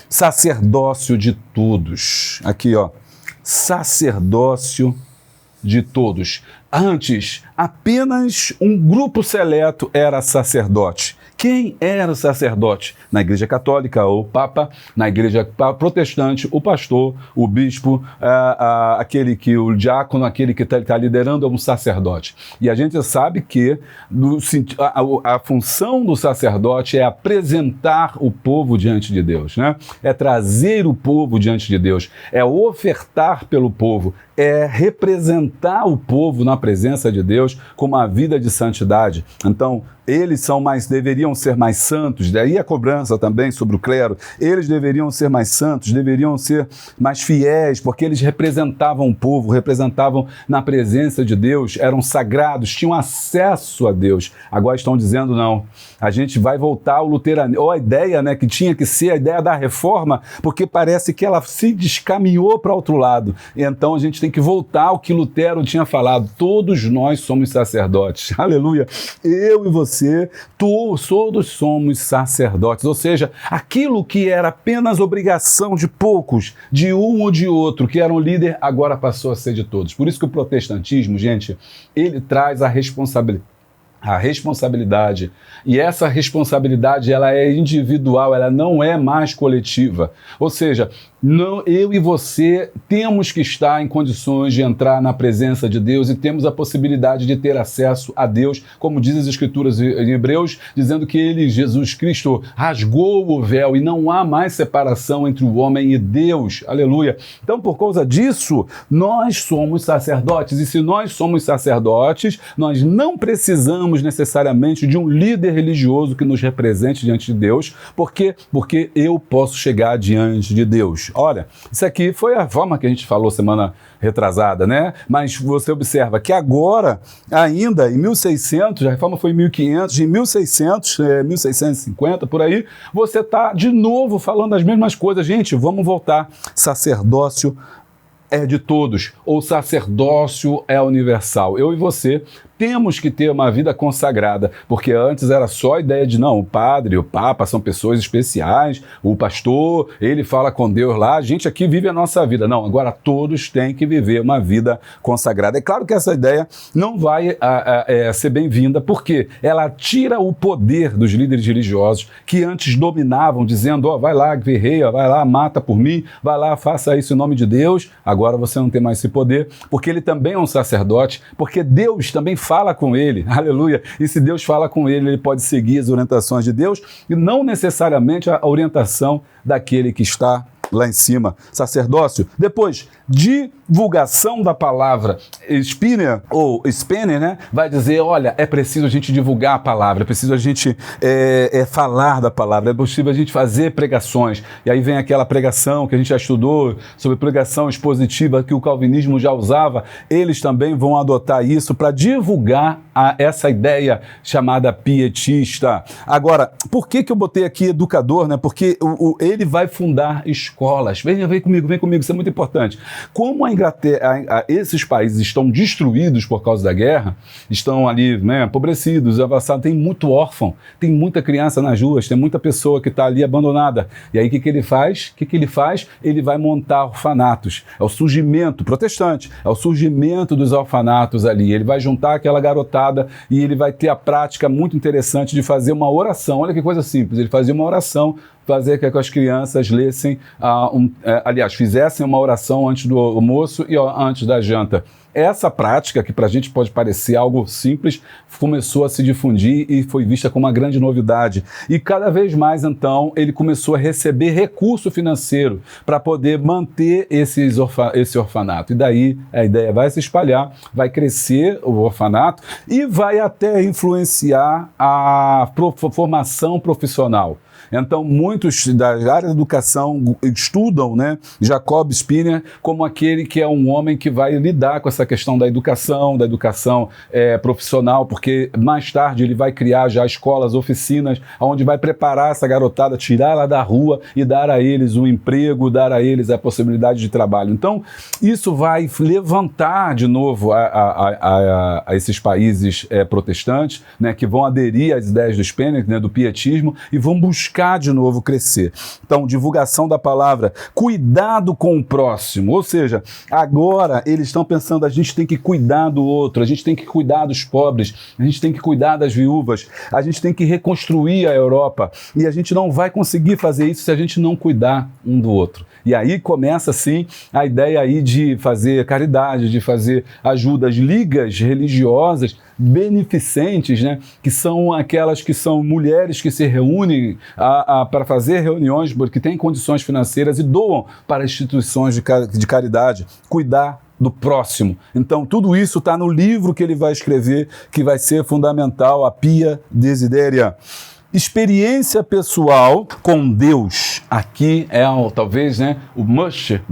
sacerdócio de todos. Aqui, ó, sacerdócio de todos. Antes, apenas um grupo seleto era sacerdote. Quem era o sacerdote? Na Igreja Católica, o Papa; na Igreja Protestante, o pastor, o bispo, o diácono, aquele que está liderando, é um sacerdote. E a gente sabe que a função do sacerdote é apresentar o povo diante de Deus, né? É trazer o povo diante de Deus, é ofertar pelo povo, é representar o povo na presença de Deus com uma vida de santidade. Então, eles deveriam ser mais santos, daí a cobrança também sobre o clero. Eles deveriam ser mais santos, deveriam ser mais fiéis, porque eles representavam o povo, representavam na presença de Deus, eram sagrados, tinham acesso a Deus. Agora estão dizendo não, a gente vai voltar ao luteranismo, ou a ideia, né, que tinha que ser a ideia da reforma, porque parece que ela se descaminhou para outro lado. Então a gente tem que voltar ao que Lutero tinha falado: todos nós somos sacerdotes. Aleluia! Eu e você, todos somos sacerdotes. Ou seja, aquilo que era apenas obrigação de poucos, de um ou de outro, que era um líder, agora passou a ser de todos. Por isso que o protestantismo, gente, ele traz a responsabilidade, e essa responsabilidade, ela é individual, ela não é mais coletiva. Ou seja, eu e você temos que estar em condições de entrar na presença de Deus e temos a possibilidade de ter acesso a Deus, como diz as Escrituras em Hebreus, dizendo que ele, Jesus Cristo, rasgou o véu e não há mais separação entre o homem e Deus. Aleluia! Então, por causa disso, nós somos sacerdotes, e se nós somos sacerdotes, nós não precisamos necessariamente de um líder religioso que nos represente diante de Deus. Por quê? Porque eu posso chegar diante de Deus. Olha, isso aqui foi a forma que a gente falou semana retrasada, né? Mas você observa que agora, ainda em 1600, a reforma foi em 1500, em 1600, 1650, por aí, você está de novo falando as mesmas coisas. Gente, vamos voltar. Sacerdócio é de todos, ou sacerdócio é universal. Eu e você temos que ter uma vida consagrada, porque antes era só a ideia de não, o padre, o papa são pessoas especiais, o pastor, ele fala com Deus lá, a gente aqui vive a nossa vida. Não, agora todos têm que viver uma vida consagrada. É claro que essa ideia não vai ser bem-vinda, porque ela tira o poder dos líderes religiosos que antes dominavam, dizendo, vai lá, guerreia, vai lá, mata por mim, vai lá, faça isso em nome de Deus. Agora você não tem mais esse poder, porque ele também é um sacerdote, porque Deus também fala com ele, aleluia, e se Deus fala com ele, ele pode seguir as orientações de Deus e não necessariamente a orientação daquele que está lá em cima. Sacerdócio. Depois, divulgação da palavra. Spener, né, vai dizer, olha, é preciso a gente divulgar a palavra, é preciso a gente falar da palavra, é possível a gente fazer pregações. E aí vem aquela pregação que a gente já estudou, sobre pregação expositiva, que o calvinismo já usava. Eles também vão adotar isso para divulgar essa ideia chamada pietista. Agora, por que eu botei aqui educador, né? Porque ele vai fundar escolas. Vem comigo, isso é muito importante. Como a Inglaterra, esses países estão destruídos por causa da guerra, estão ali, né, empobrecidos, avançados, tem muito órfão, tem muita criança nas ruas, tem muita pessoa que está ali abandonada. E aí o que ele faz? Ele vai montar orfanatos. É o surgimento protestante, é o surgimento dos orfanatos ali. Ele vai juntar aquela garotada e ele vai ter a prática muito interessante de fazer uma oração. Olha que coisa simples, ele fazia uma oração, fazer com que as crianças lessem, fizessem uma oração antes do almoço e antes da janta. Essa prática, que para a gente pode parecer algo simples, começou a se difundir e foi vista como uma grande novidade. E cada vez mais, então, ele começou a receber recurso financeiro para poder manter esse orfanato. E daí a ideia vai se espalhar, vai crescer o orfanato e vai até influenciar a formação profissional. Então, muitos da área da educação estudam, né, Jacob Spener como aquele que é um homem que vai lidar com essa questão da educação profissional, porque mais tarde ele vai criar já escolas, oficinas, onde vai preparar essa garotada, tirá-la da rua e dar a eles um emprego, dar a eles a possibilidade de trabalho. Então, isso vai levantar de novo a esses países protestantes, né, que vão aderir às ideias do Spener, né, do pietismo, e vão buscar de novo crescer. Então, divulgação da palavra, cuidado com o próximo, ou seja, agora eles estão pensando a gente tem que cuidar do outro, a gente tem que cuidar dos pobres, a gente tem que cuidar das viúvas, a gente tem que reconstruir a Europa. E a gente não vai conseguir fazer isso se a gente não cuidar um do outro. E aí começa, sim, a ideia aí de fazer caridade, de fazer ajudas, ligas religiosas beneficentes, né? Que são aquelas que são mulheres que se reúnem para fazer reuniões porque têm condições financeiras e doam para instituições de caridade, cuidar do próximo. Então, tudo isso está no livro que ele vai escrever, que vai ser fundamental, a Pia Desideria. Experiência pessoal com Deus. Aqui é talvez, né, o must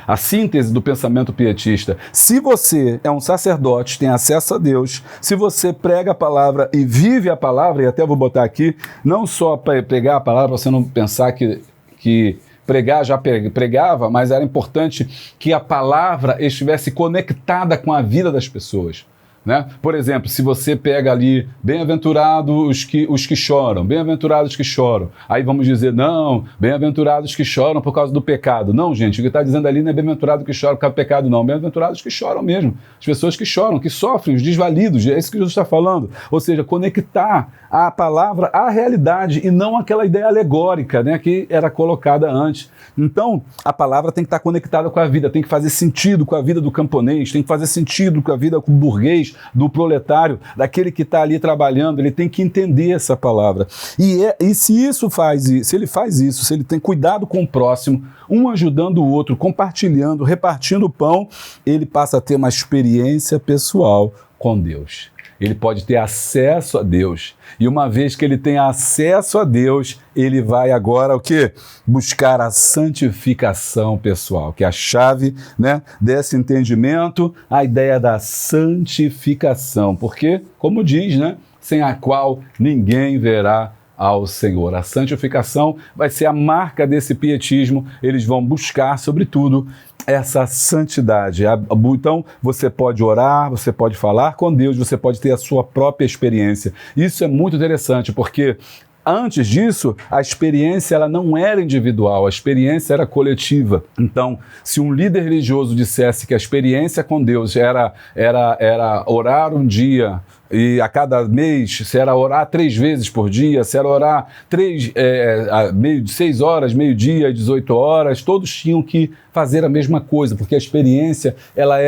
a síntese do pensamento pietista. Se você é um sacerdote, tem acesso a Deus, se você prega a palavra e vive a palavra, e até vou botar aqui, não só para pregar a palavra, você não pensar que pregar já pregava, mas era importante que a palavra estivesse conectada com a vida das pessoas. Né? Por exemplo, se você pega ali, bem-aventurados os que choram, bem-aventurados que choram, aí vamos dizer, não, bem-aventurados que choram por causa do pecado. Não, gente, o que está dizendo ali não é bem-aventurado que chora por causa do pecado, não, bem-aventurados que choram mesmo, as pessoas que choram, que sofrem, os desvalidos, é isso que Jesus está falando, ou seja, conectar a palavra à realidade e não aquela ideia alegórica, né, que era colocada antes. Então, a palavra tem que estar conectada com a vida, tem que fazer sentido com a vida do camponês, tem que fazer sentido com a vida do burguês, do proletário, daquele que está ali trabalhando, ele tem que entender essa palavra. E se ele faz isso, se ele tem cuidado com o próximo, um ajudando o outro, compartilhando, repartindo o pão, ele passa a ter uma experiência pessoal com Deus. Ele pode ter acesso a Deus. E uma vez que ele tem acesso a Deus, ele vai agora o quê? Buscar a santificação pessoal, que é a chave, né, desse entendimento, a ideia da santificação. Porque, como diz, né, sem a qual ninguém verá ao Senhor. A santificação vai ser a marca desse pietismo. Eles vão buscar, sobretudo, essa santidade. Então, você pode orar, você pode falar com Deus, você pode ter a sua própria experiência. Isso é muito interessante, porque antes disso, a experiência ela não era individual, a experiência era coletiva. Então, se um líder religioso dissesse que a experiência com Deus era orar um dia, e a cada mês, se era orar 3 vezes por dia, se era orar 6 horas, meio-dia e 18 horas, todos tinham que fazer a mesma coisa, porque a experiência ela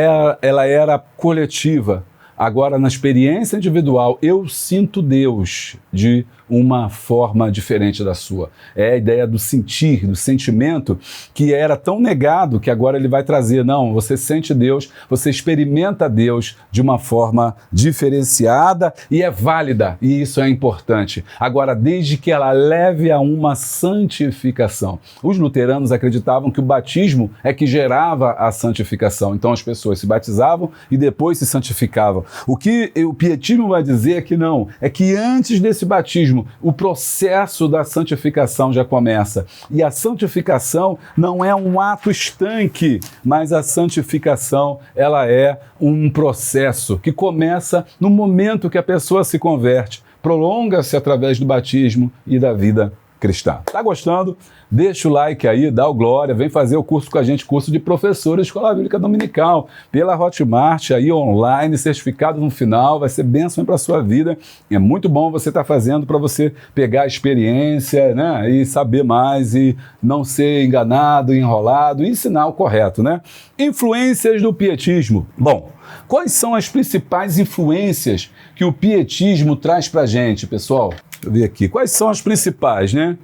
era coletiva. Agora, na experiência individual, eu sinto Deus de uma forma diferente da sua. É a ideia do sentir, do sentimento, que era tão negado que agora ele vai trazer. Não, você sente Deus, você experimenta Deus de uma forma diferenciada e é válida, e isso é importante. Agora, desde que ela leve a uma santificação. Os luteranos acreditavam que o batismo é que gerava a santificação. Então as pessoas se batizavam e depois se santificavam. O que o pietismo vai dizer é que não, é que antes desse batismo, o processo da santificação já começa. E a santificação não é um ato estanque, mas a santificação ela é um processo que começa no momento que a pessoa se converte, prolonga-se através do batismo e da vida cristã. Tá gostando? Deixa o like aí, dá o glória, vem fazer o curso com a gente, curso de professor da Escola Bíblica Dominical, pela Hotmart, aí online, certificado no final, vai ser bênção para a sua vida. É muito bom você estar fazendo para você pegar a experiência, né, e saber mais e não ser enganado, enrolado e ensinar o correto, né? Influências do pietismo. Bom, quais são as principais influências que o pietismo traz para a gente, pessoal? Deixa eu ver aqui. Quais são as principais, né?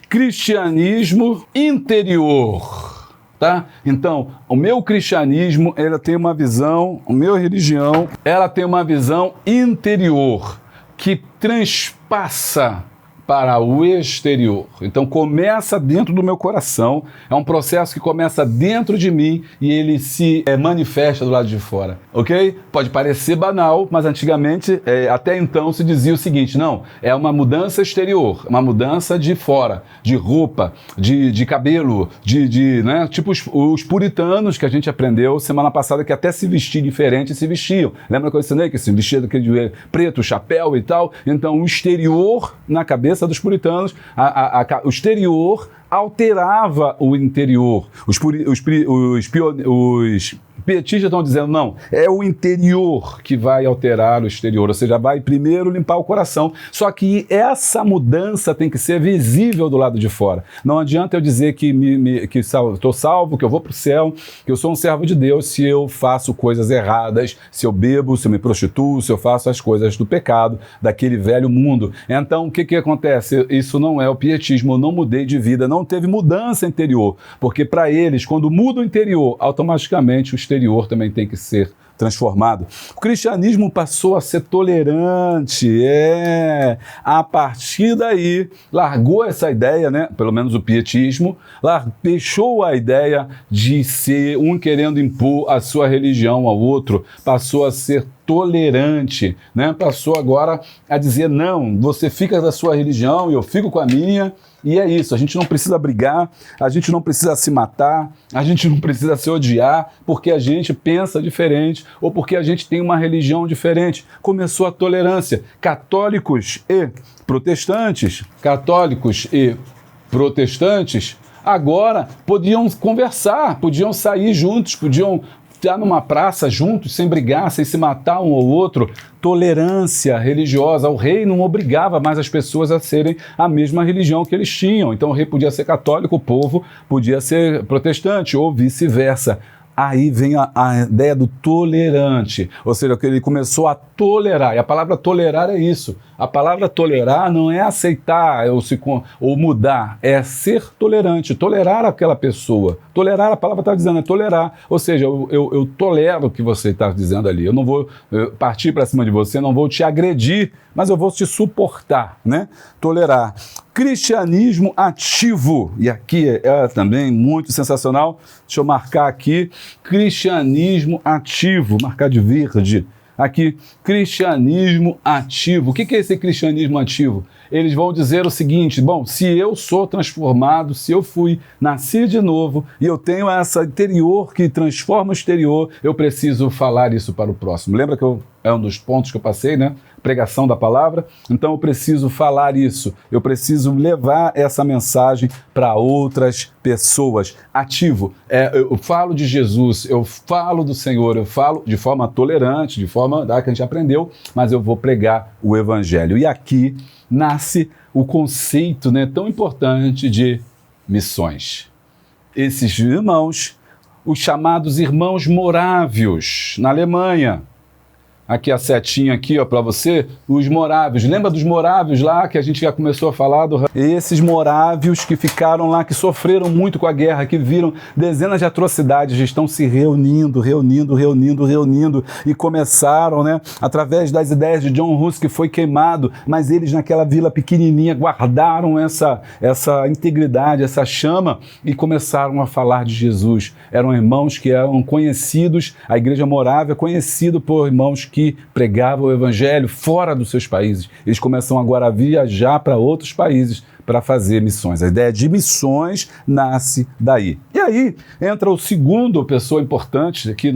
Cristianismo interior, tá? Então, o meu cristianismo, ela tem uma visão, a minha religião, ela tem uma visão interior, que transpassa para o exterior. Então começa dentro do meu coração, é um processo que começa dentro de mim e ele se manifesta do lado de fora, ok? Pode parecer banal, mas antigamente, até então, se dizia o seguinte, não, é uma mudança exterior, uma mudança de fora, de roupa, de cabelo, né? Tipo os puritanos que a gente aprendeu semana passada, que até se vestir diferente se vestiam. Lembra que eu ensinei que se vestia daquele preto, chapéu e tal? Então o exterior, na cabeça dos puritanos, o exterior alterava o interior. Os pietistas estão dizendo, não, é o interior que vai alterar o exterior, ou seja, vai primeiro limpar o coração. Só que essa mudança tem que ser visível do lado de fora. Não adianta eu dizer que estou salvo, que eu vou para o céu, que eu sou um servo de Deus se eu faço coisas erradas, se eu bebo, se eu me prostituo, se eu faço as coisas do pecado, daquele velho mundo. Então, o que acontece? Isso não é o pietismo, eu não mudei de vida, não teve mudança interior, porque para eles, quando muda o interior, automaticamente o exterior também tem que ser transformado. O cristianismo passou a ser tolerante, a partir daí largou essa ideia, né? Pelo menos o pietismo, deixou a ideia de ser um querendo impor a sua religião ao outro, passou a ser tolerante, né? Passou agora a dizer, não, você fica da sua religião e eu fico com a minha, e é isso, a gente não precisa brigar, a gente não precisa se matar, a gente não precisa se odiar, porque a gente pensa diferente, ou porque a gente tem uma religião diferente. Começou a tolerância. Católicos e protestantes agora podiam conversar, podiam sair juntos, podiam estar numa praça juntos, sem brigar, sem se matar um ao outro. Tolerância religiosa. O rei não obrigava mais as pessoas a serem a mesma religião que eles tinham. Então o rei podia ser católico, o povo podia ser protestante, ou vice-versa. Aí vem a ideia do tolerante, ou seja, que ele começou a tolerar, e a palavra tolerar é isso. A palavra tolerar não é aceitar ou mudar, é ser tolerante, tolerar aquela pessoa. Tolerar, a palavra está dizendo, é tolerar, ou seja, eu tolero o que você está dizendo ali, eu não vou partir para cima de você, não vou te agredir, mas eu vou te suportar, né? Tolerar. Cristianismo ativo, e aqui é também muito sensacional, deixa eu marcar aqui, cristianismo ativo, marcar de verde, aqui, cristianismo ativo. O que é esse cristianismo ativo? Eles vão dizer o seguinte, bom, se eu sou transformado, se eu nasci de novo, e eu tenho essa interior que transforma o exterior, eu preciso falar isso para o próximo. Lembra que é um dos pontos que eu passei, né? Pregação da palavra. Então eu preciso falar isso, eu preciso levar essa mensagem para outras pessoas. Ativo, eu falo de Jesus, eu falo do Senhor, eu falo de forma tolerante, de forma que a gente aprendeu, mas eu vou pregar o evangelho. E aqui nasce o conceito, né, tão importante de missões. Esses irmãos, os chamados irmãos morávios, na Alemanha. Aqui a setinha aqui, ó, para você, os morávios. Lembra dos morávios lá que a gente já começou a falar? Esses morávios que ficaram lá, que sofreram muito com a guerra, que viram dezenas de atrocidades, estão se reunindo e começaram, né, através das ideias de John Hus, que foi queimado, mas eles naquela vila pequenininha guardaram essa integridade, essa chama e começaram a falar de Jesus. Eram irmãos que eram conhecidos, a igreja morávia é conhecida por irmãos que pregavam o evangelho fora dos seus países. Eles começam agora a viajar para outros países para fazer missões. A ideia de missões nasce daí. E aí entra o segundo pessoa importante aqui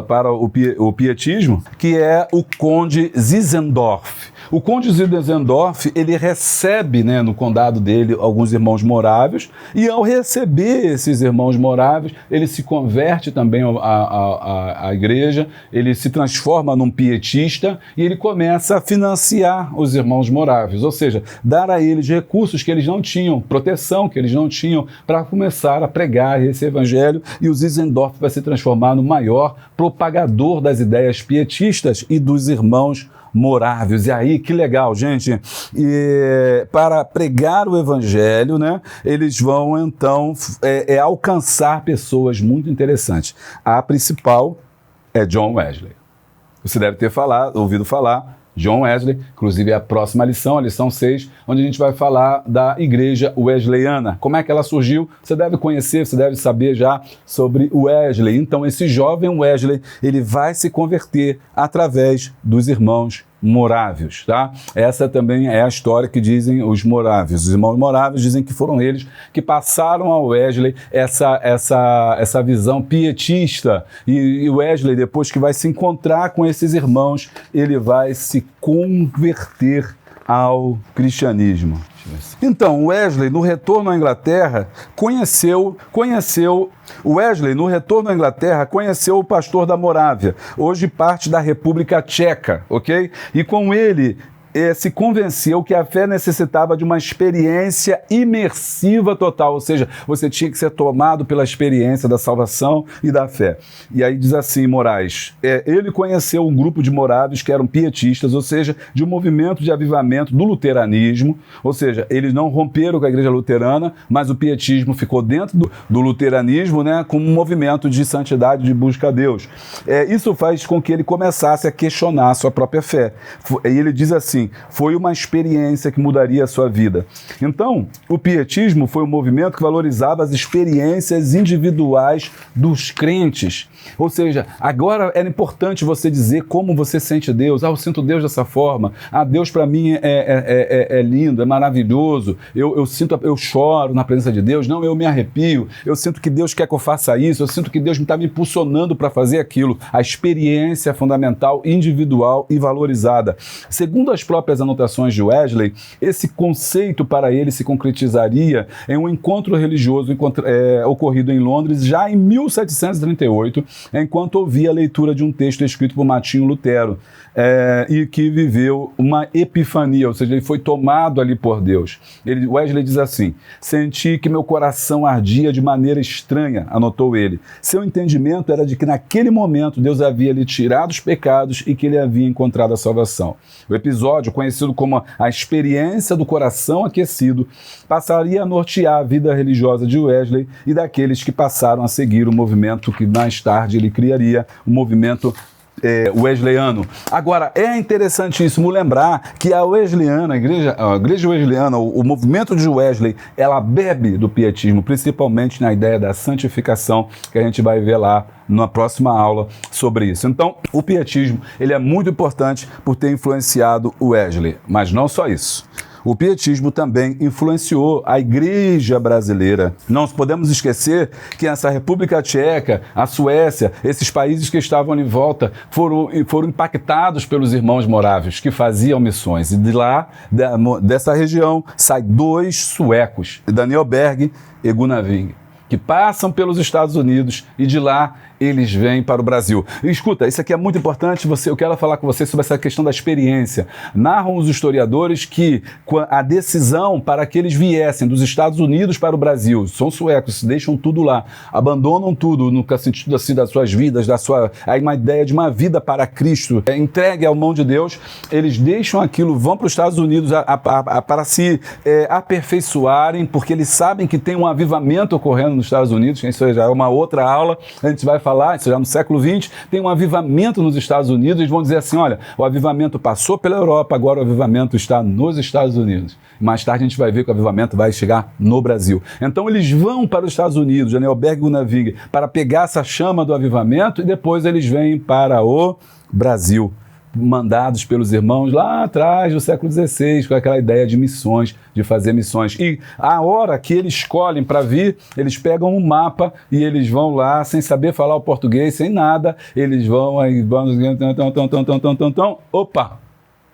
para o pietismo, que é o Conde Zinzendorf. O Conde Zinzendorf, ele recebe, né, no condado dele alguns irmãos morávios, e ao receber esses irmãos morávios, ele se converte também à igreja, ele se transforma num pietista e ele começa a financiar os irmãos morávios, ou seja, dar a eles recursos que eles não tinham, proteção que eles não tinham, para começar a pregar esse evangelho, e o Zinzendorf vai se transformar no maior propagador das ideias pietistas e dos irmãos morávios. E aí, que legal, gente. E para pregar o evangelho, né, eles vão então alcançar pessoas muito interessantes. A principal é John Wesley. Você deve ter ouvido falar John Wesley, inclusive é a próxima lição, a lição 6, onde a gente vai falar da igreja wesleyana. Como é que ela surgiu? Você deve conhecer, você deve saber já sobre Wesley. Então esse jovem Wesley, ele vai se converter através dos irmãos morávios, tá? Essa também é a história que dizem os morávios. Os irmãos morávios dizem que foram eles que passaram ao Wesley essa visão pietista. E Wesley, depois que vai se encontrar com esses irmãos, ele vai se converter ao cristianismo. Então, Wesley, no retorno à Inglaterra, conheceu o pastor da Morávia, hoje parte da República Tcheca, ok? E com ele se convenceu que a fé necessitava de uma experiência imersiva total, ou seja, você tinha que ser tomado pela experiência da salvação e da fé. E aí diz assim, Moraes, ele conheceu um grupo de morávios que eram pietistas, ou seja, de um movimento de avivamento do luteranismo, ou seja, eles não romperam com a igreja luterana, mas o pietismo ficou dentro do luteranismo, né, como um movimento de santidade, de busca a Deus. Isso faz com que ele começasse a questionar a sua própria fé. E ele diz assim, foi uma experiência que mudaria a sua vida. Então, o pietismo foi um movimento que valorizava as experiências individuais dos crentes. Ou seja, agora era importante você dizer como você sente Deus. Eu sinto Deus dessa forma. Deus para mim é lindo, é maravilhoso. Eu choro na presença de Deus. Não, eu me arrepio. Eu sinto que Deus quer que eu faça isso. Eu sinto que Deus está me impulsionando para fazer aquilo. A experiência fundamental, individual e valorizada. Segundo as próprias anotações de Wesley, esse conceito para ele se concretizaria em um encontro religioso ocorrido em Londres já em 1738, enquanto ouvia a leitura de um texto escrito por Martinho Lutero, e que viveu uma epifania, ou seja, ele foi tomado ali por Deus. Wesley diz assim, senti que meu coração ardia de maneira estranha, anotou ele. Seu entendimento era de que naquele momento Deus havia lhe tirado os pecados e que ele havia encontrado a salvação. O episódio, conhecido como a experiência do coração aquecido, passaria a nortear a vida religiosa de Wesley e daqueles que passaram a seguir o movimento que mais tarde ele criaria, o movimento wesleyano. Agora, é interessantíssimo lembrar que a igreja wesleyana, o movimento de Wesley, ela bebe do pietismo, principalmente na ideia da santificação, que a gente vai ver lá na próxima aula sobre isso. Então, o pietismo, ele é muito importante por ter influenciado o Wesley, mas não só isso. O pietismo também influenciou a igreja brasileira. Não podemos esquecer que essa República Tcheca, a Suécia, esses países que estavam em volta foram impactados pelos irmãos morávios que faziam missões. E de lá, dessa região, saem dois suecos, Daniel Berg e Gunnar Wing, que passam pelos Estados Unidos e de lá eles vêm para o Brasil. E escuta, isso aqui é muito importante, eu quero falar com você sobre essa questão da experiência. Narram os historiadores que a decisão para que eles viessem dos Estados Unidos para o Brasil, são suecos, deixam tudo lá, abandonam tudo no sentido assim das suas vidas, uma ideia de uma vida para Cristo, entregue à mão de Deus, eles deixam aquilo, vão para os Estados Unidos para se aperfeiçoarem, porque eles sabem que tem um avivamento ocorrendo nos Estados Unidos, isso já é uma outra aula, a gente vai falar, isso já no século XX, tem um avivamento nos Estados Unidos, eles vão dizer assim, olha, o avivamento passou pela Europa, agora o avivamento está nos Estados Unidos. Mais tarde a gente vai ver que o avivamento vai chegar no Brasil. Então eles vão para os Estados Unidos, Daniel Berg e Gunnar Wing, para pegar essa chama do avivamento e depois eles vêm para o Brasil, mandados pelos irmãos lá atrás do século XVI, com aquela ideia de missões, de fazer missões. E a hora que eles escolhem para vir, eles pegam um mapa e eles vão lá, sem saber falar o português, sem nada, eles vão, aí opa,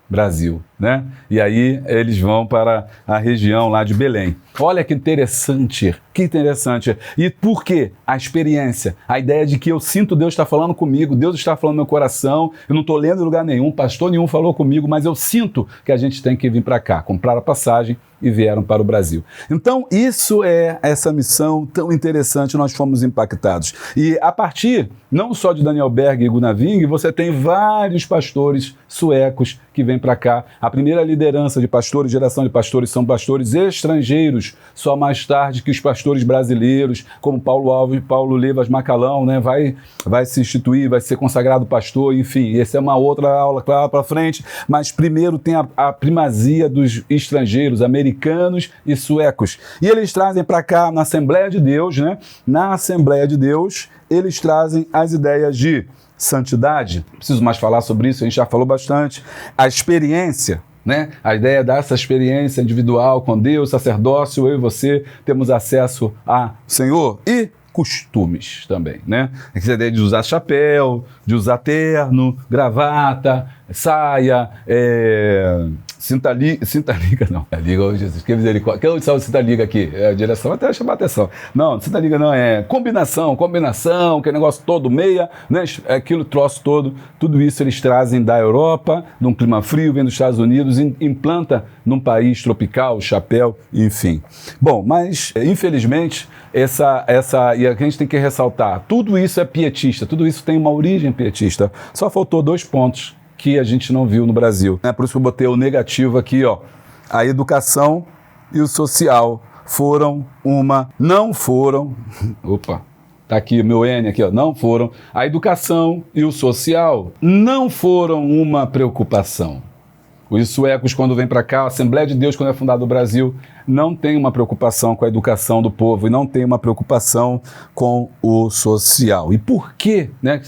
Brasil, né? E aí eles vão para a região lá de Belém. Olha que interessante, que interessante. E por quê? A experiência, a ideia de que eu sinto Deus está falando comigo, Deus está falando no meu coração, eu não estou lendo em lugar nenhum, pastor nenhum falou comigo, mas eu sinto que a gente tem que vir para cá, comprar a passagem e vieram para o Brasil. Então, isso é essa missão tão interessante, nós fomos impactados. E a partir, não só de Daniel Berg e Gunnar Wing, você tem vários pastores suecos que vêm para cá. A primeira liderança de pastores, geração de pastores, são pastores estrangeiros, só mais tarde que os pastores brasileiros, como Paulo Alves, Paulo Levas Macalão, né, vai se instituir, vai ser consagrado pastor, enfim, essa é uma outra aula lá para frente, mas primeiro tem a primazia dos estrangeiros, americanos e suecos. E eles trazem para cá, na Assembleia de Deus, né, na Assembleia de Deus, eles trazem as ideias de santidade, não preciso mais falar sobre isso, a gente já falou bastante, a experiência, né? A ideia dessa experiência individual com Deus, sacerdócio, eu e você temos acesso a Senhor e costumes também, né? Essa ideia de usar chapéu, de usar terno, gravata, saia, cinta-liga não, liga, oh, Jesus, que misericórdia, que onde cinta-liga aqui? A direção até chamar atenção. Não, cinta-liga não, é combinação, que negócio todo, meia, né, aquilo troço todo, tudo isso eles trazem da Europa, num clima frio, vem dos Estados Unidos, implanta num país tropical, chapéu, enfim. Bom, mas infelizmente, e a gente tem que ressaltar, tudo isso é pietista, tudo isso tem uma origem pietista, só faltou 2 pontos que a gente não viu no Brasil. Por isso que eu botei o negativo aqui, ó. A educação e o social não foram, opa, tá aqui o meu N aqui, ó, não foram, a educação e o social não foram uma preocupação. Os suecos, quando vêm para cá, a Assembleia de Deus, quando é fundada no Brasil, não tem uma preocupação com a educação do povo e não tem uma preocupação com o social. E por quê? Né?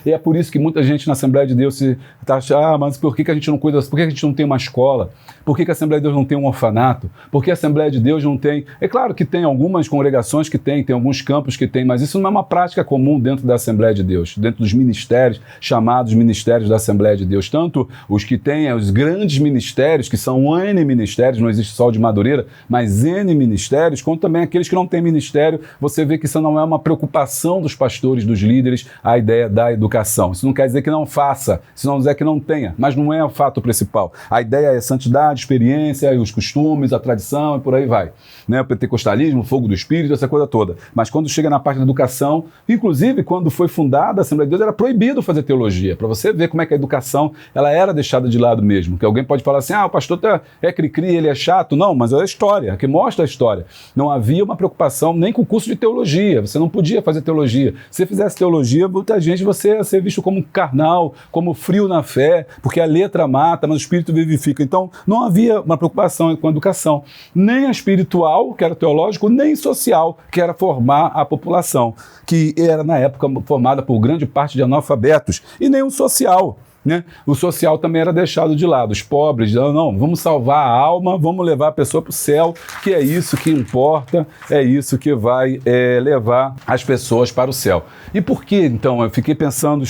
E é por isso que muita gente na Assembleia de Deus está achando, mas por que a gente não cuida, por que a gente não tem uma escola? Por que a Assembleia de Deus não tem um orfanato? Por que a Assembleia de Deus não tem... É claro que tem algumas congregações que tem alguns campos que tem, mas isso não é uma prática comum dentro da Assembleia de Deus, dentro dos ministérios, chamados ministérios da Assembleia de Deus. Tanto os que têm os grandes ministérios, que são N ministérios, não existe só o de Madureira, mas N ministérios, quanto também aqueles que não têm ministério, você vê que isso não é uma preocupação dos pastores, dos líderes, a ideia da educação. Isso não quer dizer que não faça, isso não quer dizer que não tenha, mas não é o fato principal. A ideia é santidade, experiência, os costumes, a tradição e por aí vai. Né? O pentecostalismo, o fogo do Espírito, essa coisa toda. Mas quando chega na parte da educação, inclusive quando foi fundada a Assembleia de Deus, era proibido fazer teologia, para você ver como é que a educação ela era deixada de lado mesmo. Que alguém pode falar assim, o pastor é cri-cri, ele é chato. Não, mas é a história, que mostra a história. Não havia uma preocupação nem com o curso de teologia, você não podia fazer teologia. Se você fizesse teologia, muita gente você ia ser visto como carnal, como frio na fé, porque a letra mata, mas o espírito vivifica. Então, não havia uma preocupação com a educação, nem a espiritual, que era teológico, nem social, que era formar a população, que era na época formada por grande parte de analfabetos, e nem o social. Né? O social também era deixado de lado, os pobres, não, vamos salvar a alma, vamos levar a pessoa para o céu, que é isso que importa, é isso que vai levar as pessoas para o céu. E por que, então, eu fiquei pensando,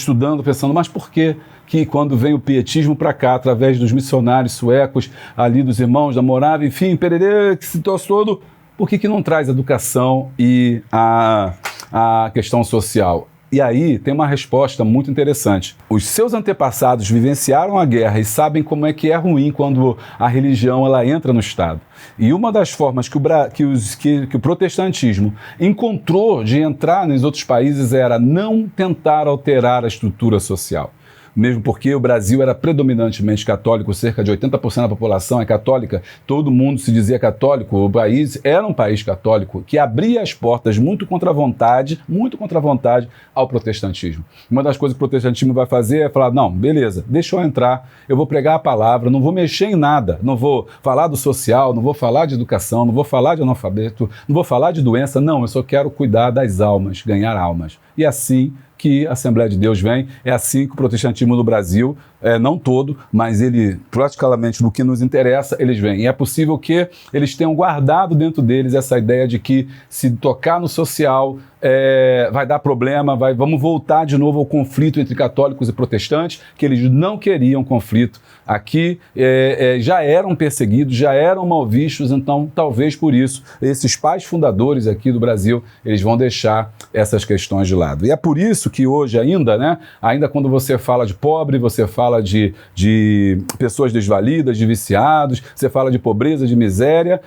mas por que quando vem o pietismo para cá, através dos missionários suecos, ali dos irmãos da Morávia, enfim, pererê, que se torce todo, por que não traz a educação e a questão social? E aí tem uma resposta muito interessante. Os seus antepassados vivenciaram a guerra e sabem como é que é ruim quando a religião ela entra no Estado. E uma das formas que o protestantismo encontrou de entrar nos outros países era não tentar alterar a estrutura social. Mesmo porque o Brasil era predominantemente católico, cerca de 80% da população é católica, todo mundo se dizia católico, o país era um país católico que abria as portas muito contra a vontade ao protestantismo. Uma das coisas que o protestantismo vai fazer é falar, não, beleza, deixa eu entrar, eu vou pregar a palavra, não vou mexer em nada, não vou falar do social, não vou falar de educação, não vou falar de analfabeto, não vou falar de doença, não, eu só quero cuidar das almas, ganhar almas. E assim que a Assembleia de Deus vem, é assim que o protestantismo no Brasil, não todo, mas ele, praticamente no que nos interessa, eles vêm. E é possível que eles tenham guardado dentro deles essa ideia de que se tocar no social vai dar problema, vamos voltar de novo ao conflito entre católicos e protestantes, que eles não queriam conflito. Aqui já eram perseguidos, já eram mal vistos, então talvez por isso esses pais fundadores aqui do Brasil, eles vão deixar essas questões de lado. E é por isso que hoje ainda quando você fala de pobre, você fala de pessoas desvalidas, de viciados, você fala de pobreza, de miséria,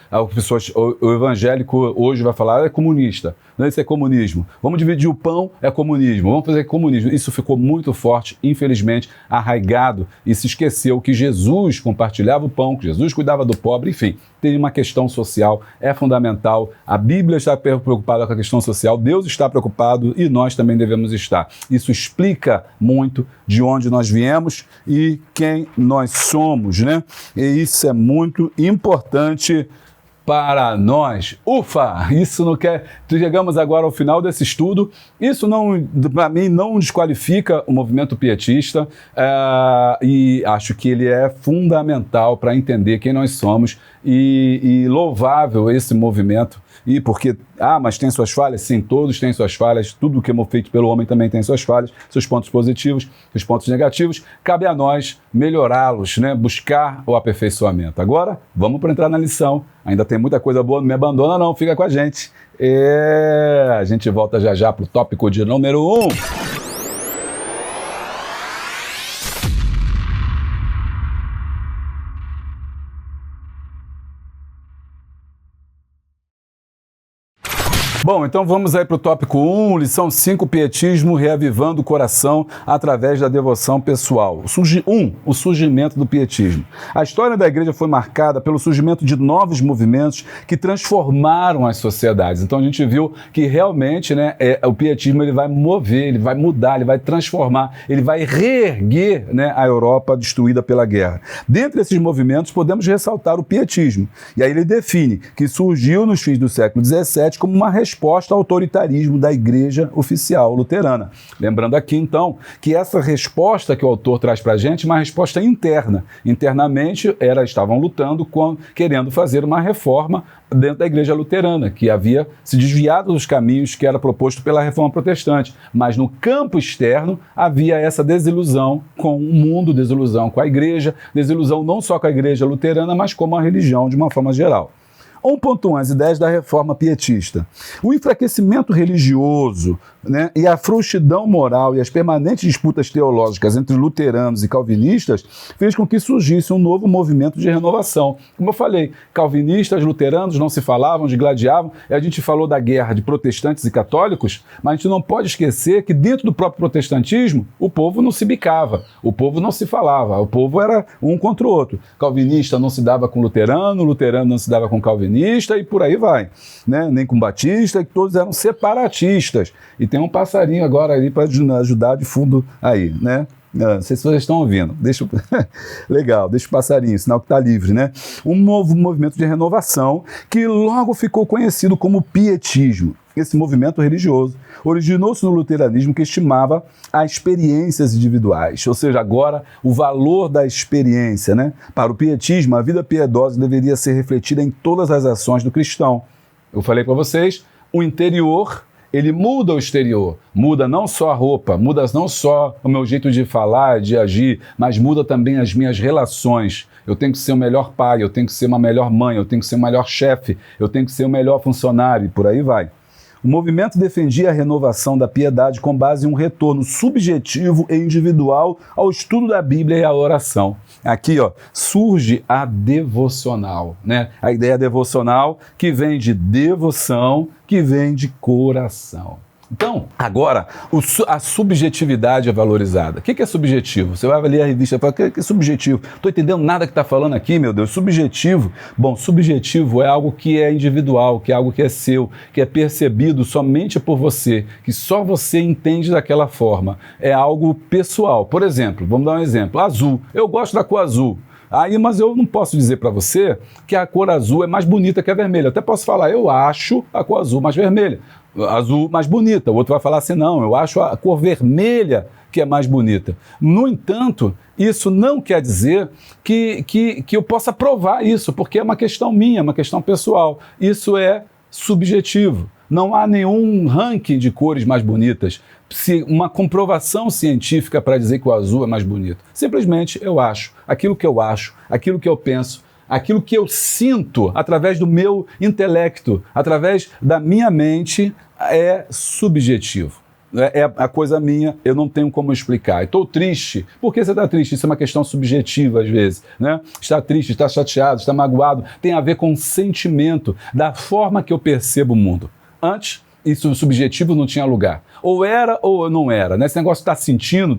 o evangélico hoje vai falar, é comunista, não, isso é comunismo. Vamos dividir o pão, é comunismo. Vamos fazer comunismo. Isso ficou muito forte, infelizmente, arraigado, e se esqueceu que Jesus compartilhava o pão, que Jesus cuidava do pobre, enfim, tem uma questão social, é fundamental. A Bíblia está preocupada com a questão social, Deus está preocupado e nós também devemos estar. Isso explica muito de onde nós viemos e quem nós somos, né? E isso é muito importante para nós. Ufa! Isso não quer... Chegamos agora ao final desse estudo. Isso, para mim, não desqualifica o movimento pietista e acho que ele é fundamental para entender quem nós somos e louvável esse movimento. E porque, mas tem suas falhas? Sim, todos têm suas falhas. Tudo que é feito pelo homem também tem suas falhas, seus pontos positivos, seus pontos negativos. Cabe a nós melhorá-los, né? Buscar o aperfeiçoamento. Agora, vamos para entrar na lição. Ainda tem muita coisa boa, não me abandona não, fica com a gente. A gente volta já já para o tópico de número 1. Bom, então vamos aí para o tópico 1, lição 5, pietismo, reavivando o coração através da devoção pessoal. O surgimento do pietismo. A história da igreja foi marcada pelo surgimento de novos movimentos que transformaram as sociedades. Então a gente viu que realmente, né, o pietismo ele vai mover, ele vai mudar, ele vai transformar, ele vai reerguer, né, a Europa destruída pela guerra. Dentre esses movimentos podemos ressaltar o pietismo. E aí ele define que surgiu nos fins do século XVII como uma resposta ao autoritarismo da igreja oficial luterana. Lembrando aqui, então, que essa resposta que o autor traz para a gente é uma resposta interna. Internamente, estavam lutando, querendo fazer uma reforma dentro da igreja luterana, que havia se desviado dos caminhos que era proposto pela reforma protestante. Mas no campo externo, havia essa desilusão com o mundo, desilusão com a igreja, desilusão não só com a igreja luterana, mas com a religião de uma forma geral. 1.1, as ideias da reforma pietista. O enfraquecimento religioso, né, e a frouxidão moral e as permanentes disputas teológicas entre luteranos e calvinistas fez com que surgisse um novo movimento de renovação. Como eu falei, calvinistas, luteranos não se falavam, digladiavam, e a gente falou da guerra de protestantes e católicos, mas a gente não pode esquecer que dentro do próprio protestantismo o povo não se bicava, o povo não se falava, o povo era um contra o outro. Calvinista não se dava com luterano, luterano não se dava com calvinista, e por aí vai, né? Nem com batista, que todos eram separatistas. E tem um passarinho agora ali para ajudar de fundo aí, né? Não sei se vocês estão ouvindo. Legal, deixa o passarinho, sinal que está livre, né? Um novo movimento de renovação que logo ficou conhecido como pietismo. Esse movimento religioso originou-se no luteranismo, que estimava as experiências individuais, ou seja, agora o valor da experiência, né? Para o pietismo, a vida piedosa deveria ser refletida em todas as ações do cristão. Eu falei para vocês, o interior, ele muda o exterior, muda não só a roupa, muda não só o meu jeito de falar, de agir, mas muda também as minhas relações. Eu tenho que ser o melhor pai, eu tenho que ser uma melhor mãe, eu tenho que ser o melhor chefe, eu tenho que ser o melhor funcionário, e por aí vai. O movimento defendia a renovação da piedade com base em um retorno subjetivo e individual ao estudo da Bíblia e à oração. Aqui, surge a devocional, né? A ideia devocional que vem de devoção, que vem de coração. Então, agora, a subjetividade é valorizada. O que é subjetivo? Você vai ler a revista e fala, o que é subjetivo? Estou entendendo nada que está falando aqui, meu Deus. Subjetivo? Bom, subjetivo é algo que é individual, que é algo que é seu, que é percebido somente por você, que só você entende daquela forma. É algo pessoal. Por exemplo, vamos dar um exemplo. Azul. Eu gosto da cor azul. Mas eu não posso dizer para você que a cor azul é mais bonita que a vermelha. Eu até posso falar, eu acho a cor azul mais vermelha, azul mais bonita. O outro vai falar assim, não, eu acho a cor vermelha que é mais bonita. No entanto, isso não quer dizer que eu possa provar isso, porque é uma questão minha, uma questão pessoal. Isso é subjetivo. Não há nenhum ranking de cores mais bonitas, uma comprovação científica para dizer que o azul é mais bonito. Simplesmente eu acho, aquilo que eu penso, aquilo que eu sinto através do meu intelecto, através da minha mente, é subjetivo. É a coisa minha, eu não tenho como explicar. Estou triste. Por que você está triste? Isso é uma questão subjetiva às vezes, né? Está triste, está chateado, está magoado, tem a ver com o sentimento, da forma que eu percebo o mundo. Antes, isso subjetivo não tinha lugar. Ou era ou não era, né? Esse negócio está sentindo,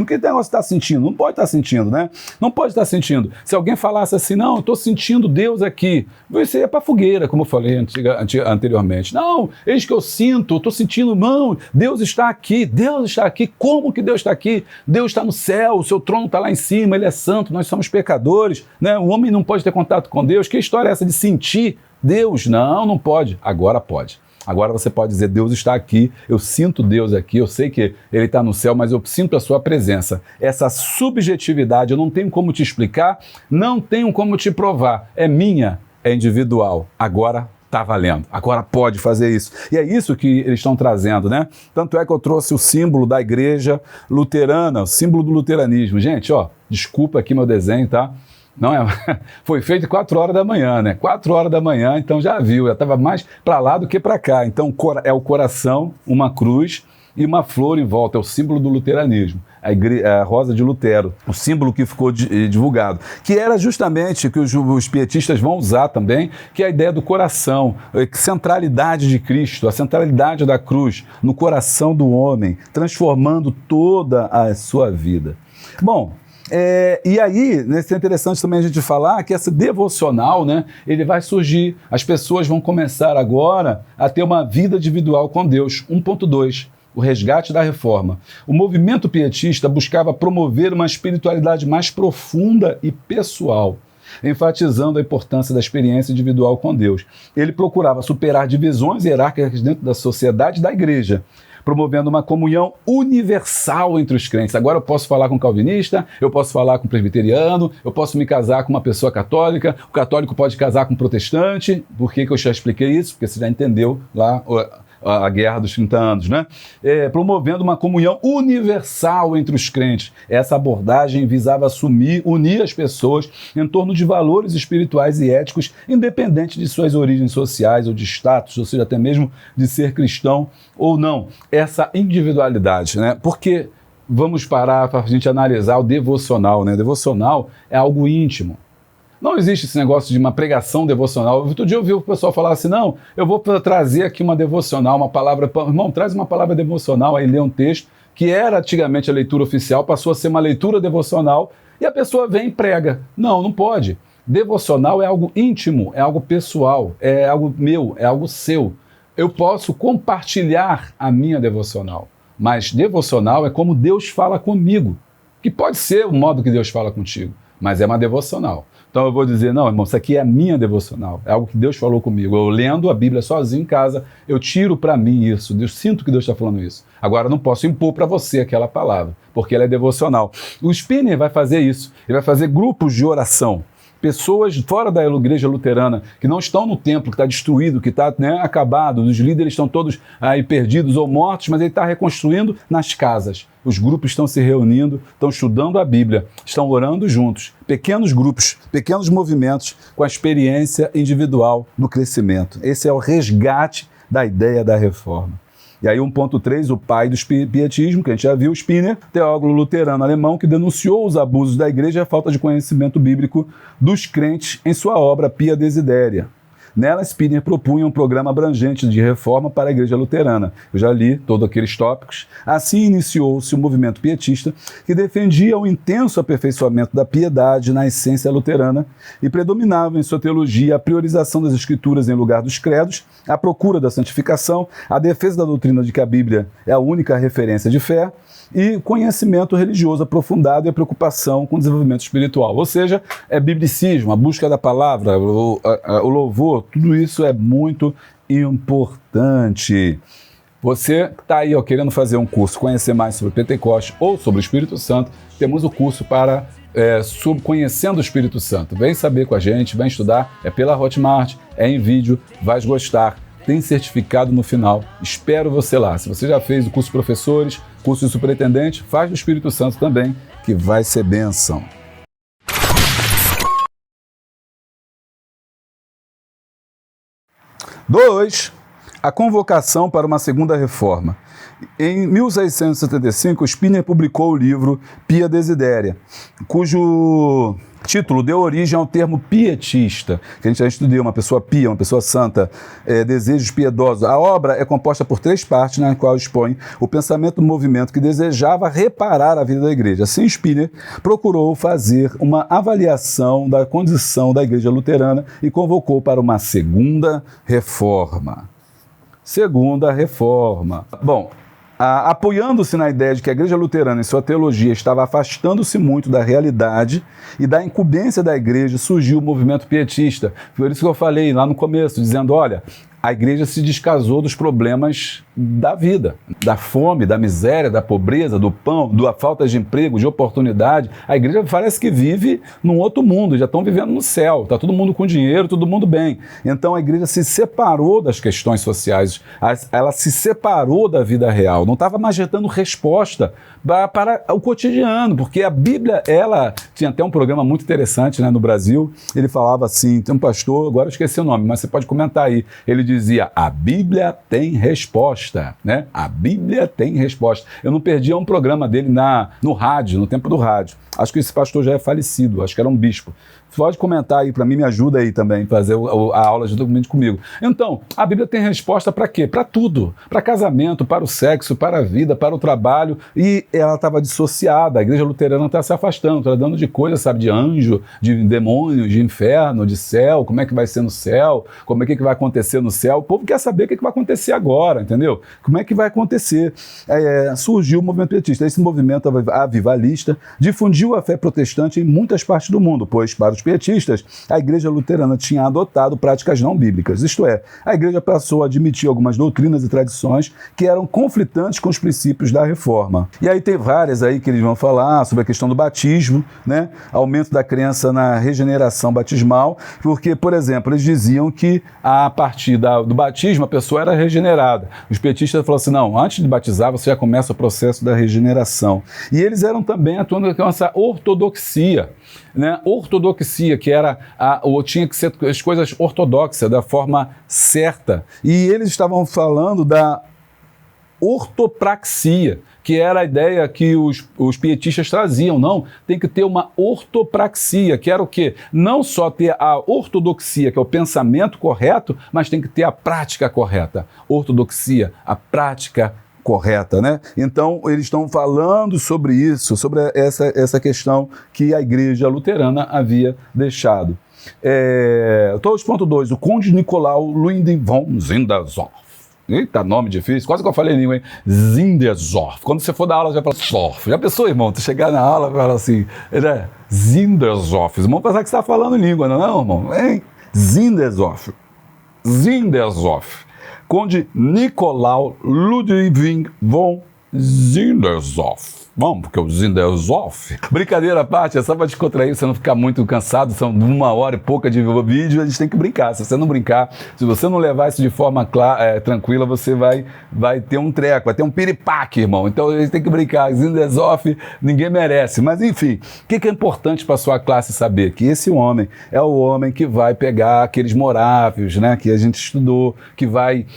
que negócio está sentindo? Não pode estar sentindo, né? Não pode estar sentindo. Se alguém falasse assim, não, eu estou sentindo Deus aqui, você ia para a fogueira, como eu falei anteriormente. Não, eis que eu sinto, estou sentindo, não, Deus está aqui, Deus está aqui. Como que Deus está aqui? Deus está no céu, o seu trono está lá em cima, Ele é santo, nós somos pecadores, né? O homem não pode ter contato com Deus. Que história é essa de sentir? Deus, não pode. Agora pode. Agora você pode dizer, Deus está aqui, eu sinto Deus aqui, eu sei que Ele está no céu, mas eu sinto a sua presença. Essa subjetividade, eu não tenho como te explicar, não tenho como te provar. É minha, é individual. Agora está valendo, agora pode fazer isso. E é isso que eles estão trazendo, né? Tanto é que eu trouxe o símbolo da igreja luterana, o símbolo do luteranismo. Gente, ó, desculpa aqui meu desenho, tá? Não é, foi feito 4 horas da manhã, né? 4 horas da manhã, então já viu, já estava mais para lá do que para cá. Então é o coração, uma cruz e uma flor em volta, é o símbolo do luteranismo, a rosa de Lutero, o símbolo que ficou divulgado, que era justamente que os pietistas vão usar também, que é a ideia do coração, a centralidade de Cristo, a centralidade da cruz no coração do homem, transformando toda a sua vida. Bom, e aí, é interessante também a gente falar que esse devocional, né, ele vai surgir, as pessoas vão começar agora a ter uma vida individual com Deus. 1.2, o resgate da reforma. O movimento pietista buscava promover uma espiritualidade mais profunda e pessoal, enfatizando a importância da experiência individual com Deus. Ele procurava superar divisões hierárquicas dentro da sociedade e da igreja, promovendo uma comunhão universal entre os crentes. Agora eu posso falar com um calvinista, eu posso falar com um presbiteriano, eu posso me casar com uma pessoa católica, o católico pode casar com um protestante. Por que eu já expliquei isso? Porque você já entendeu lá a Guerra dos 30 anos, né? Promovendo uma comunhão universal entre os crentes. Essa abordagem visava unir as pessoas em torno de valores espirituais e éticos, independente de suas origens sociais ou de status, ou seja, até mesmo de ser cristão ou não. Essa individualidade, né? Porque vamos parar para a gente analisar o devocional, né? Devocional é algo íntimo. Não existe esse negócio de uma pregação devocional. Outro dia eu ouvi o pessoal falar assim, não, eu vou trazer aqui uma devocional, uma palavra... Irmão, traz uma palavra devocional, aí lê um texto, que era antigamente a leitura oficial, passou a ser uma leitura devocional, e a pessoa vem e prega. Não pode. Devocional é algo íntimo, é algo pessoal, é algo meu, é algo seu. Eu posso compartilhar a minha devocional, mas devocional é como Deus fala comigo, que pode ser o modo que Deus fala contigo, mas é uma devocional. Então eu vou dizer, não, irmão, isso aqui é a minha devocional, é algo que Deus falou comigo. Eu lendo a Bíblia sozinho em casa, eu tiro para mim isso, eu sinto que Deus está falando isso. Agora eu não posso impor para você aquela palavra, porque ela é devocional. O Spinner vai fazer isso, ele vai fazer grupos de oração. Pessoas fora da igreja luterana, que não estão no templo, que está destruído, que está, né, acabado, os líderes estão todos aí perdidos ou mortos, mas ele está reconstruindo nas casas. Os grupos estão se reunindo, estão estudando a Bíblia, estão orando juntos. Pequenos grupos, pequenos movimentos com a experiência individual no crescimento. Esse é o resgate da ideia da reforma. E aí 1.3, o pai do pietismo, que a gente já viu, Spinner, teólogo luterano alemão, que denunciou os abusos da igreja e a falta de conhecimento bíblico dos crentes em sua obra Pia Desideria. Nela, Spinner propunha um programa abrangente de reforma para a igreja luterana. Eu já li todos aqueles tópicos. Assim iniciou-se o movimento pietista, que defendia o intenso aperfeiçoamento da piedade na essência luterana e predominava em sua teologia a priorização das escrituras em lugar dos credos, a procura da santificação, a defesa da doutrina de que a Bíblia é a única referência de fé e conhecimento religioso aprofundado e a preocupação com o desenvolvimento espiritual. Ou seja, é biblicismo, a busca da palavra, o louvor, tudo isso é muito importante. Você está aí querendo fazer um curso, conhecer mais sobre Pentecostes ou sobre o Espírito Santo, temos o curso para sobre Conhecendo o Espírito Santo. Vem saber com a gente, vem estudar, é pela Hotmart, é em vídeo, vais gostar. Tem certificado no final. Espero você lá. Se você já fez o curso de professores, curso de superintendente, faz do Espírito Santo também, que vai ser bênção. 2. A convocação para uma segunda reforma. Em 1675, Spinner publicou o livro Pia Desideria, cujo título deu origem ao termo pietista, que a gente já estudou, uma pessoa pia, uma pessoa santa, desejos piedosos. A obra é composta por 3 partes, na qual expõe o pensamento do movimento que desejava reparar a vida da igreja. Assim, Spinner procurou fazer uma avaliação da condição da igreja luterana e convocou para uma segunda reforma. Segunda reforma. Bom, apoiando-se na ideia de que a Igreja Luterana, em sua teologia, estava afastando-se muito da realidade e da incumbência da Igreja, surgiu o movimento pietista. Por isso que eu falei lá no começo, dizendo, olha, a Igreja se descasou dos problemas da vida, da fome, da miséria, da pobreza, do pão, da falta de emprego, de oportunidade. A Igreja parece que vive num outro mundo, já estão vivendo no céu, está todo mundo com dinheiro, todo mundo bem. Então a Igreja se separou das questões sociais, ela se separou da vida real, não estava mais dando resposta para o cotidiano, porque a Bíblia, ela tinha até um programa muito interessante, né, no Brasil, ele falava assim, tem um pastor, agora eu esqueci o nome, mas você pode comentar aí, ele dizia, a Bíblia tem resposta, né? A Bíblia tem resposta. Eu não perdia um programa dele no rádio, no tempo do rádio. Acho que esse pastor já é falecido, acho que era um bispo. Pode comentar aí para mim, me ajuda aí também, fazer a aula juntamente comigo. Então, a Bíblia tem resposta para quê? Para tudo. Para casamento, para o sexo, para a vida, para o trabalho. E ela estava dissociada. A Igreja Luterana está se afastando, está dando de coisa, sabe, de anjo, de demônio, de inferno, de céu, como é que vai ser no céu, como é que vai acontecer no céu. O povo quer saber o que vai acontecer agora, entendeu? Como é que vai acontecer? Surgiu o movimento pietista. Esse movimento avivalista difundiu a fé protestante em muitas partes do mundo, pois para os pietistas, a Igreja Luterana tinha adotado práticas não bíblicas, isto é, a Igreja passou a admitir algumas doutrinas e tradições que eram conflitantes com os princípios da Reforma. E aí tem várias aí que eles vão falar sobre a questão do batismo, né? Aumento da crença na regeneração batismal, porque, por exemplo, eles diziam que a partir do batismo a pessoa era regenerada. Os pietistas falaram assim, não, antes de batizar você já começa o processo da regeneração. E eles eram também atuando com essa ortodoxia, né? Ortodoxia, que era tinha que ser as coisas ortodoxas, da forma certa. E eles estavam falando da ortopraxia, que era a ideia que os pietistas traziam. Não, tem que ter uma ortopraxia, que era o quê? Não só ter a ortodoxia, que é o pensamento correto, mas tem que ter a prática correta. Ortodoxia, a prática correta, né? Então, eles estão falando sobre isso, sobre essa questão que a Igreja Luterana havia deixado. 2.2, o Conde Nicolau Ludwig von Zindersdorf. Eita, nome difícil, quase que eu falei língua, hein? Zindersdorf. Quando você for dar aula, já fala Zorf. Já pensou, irmão? Tu chegar na aula e falar assim, né? Zindersdorf. Os irmãos pensar que você está falando língua, não, irmão? Hein? Zindersdorf. Conde Nicolau Ludwig von Zindersdorf. Bom, porque o Zindersdorf... Brincadeira à parte, é só para descontrair, você não ficar muito cansado, são 1 hora e pouca de vídeo, a gente tem que brincar. Se você não brincar, se você não levar isso de forma tranquila, você vai ter um treco, vai ter um piripaque, irmão. Então a gente tem que brincar. Zindersdorf, ninguém merece. Mas enfim, o que é importante para a sua classe saber? Que esse homem é o homem que vai pegar aqueles morávios, né, que a gente estudou, que vai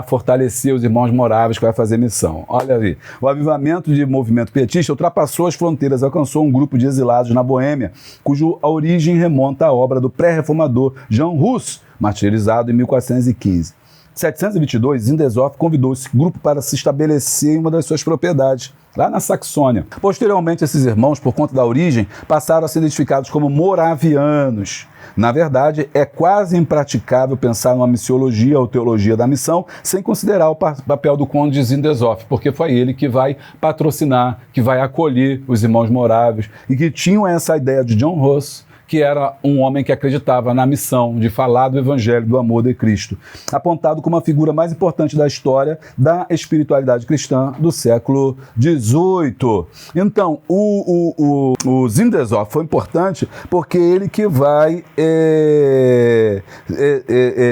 fortalecer os irmãos morávios, que vai fazer missão. Olha aí, o avivamento de movimento pietista ultrapassou as fronteiras, alcançou um grupo de exilados na Boêmia, cuja origem remonta à obra do pré-reformador Jan Hus, martirizado em 1415. Em 722, Zindersdorf convidou esse grupo para se estabelecer em uma das suas propriedades, lá na Saxônia. Posteriormente, esses irmãos, por conta da origem, passaram a ser identificados como moravianos. Na verdade, é quase impraticável pensar numa missiologia ou teologia da missão sem considerar o papel do Conde Zindersdorf, porque foi ele que vai patrocinar, que vai acolher os irmãos morávios e que tinham essa ideia de John Hus, que era um homem que acreditava na missão de falar do evangelho do amor de Cristo, apontado como a figura mais importante da história da espiritualidade cristã do século XVIII. Então, o Zindersdorf foi importante porque ele que vai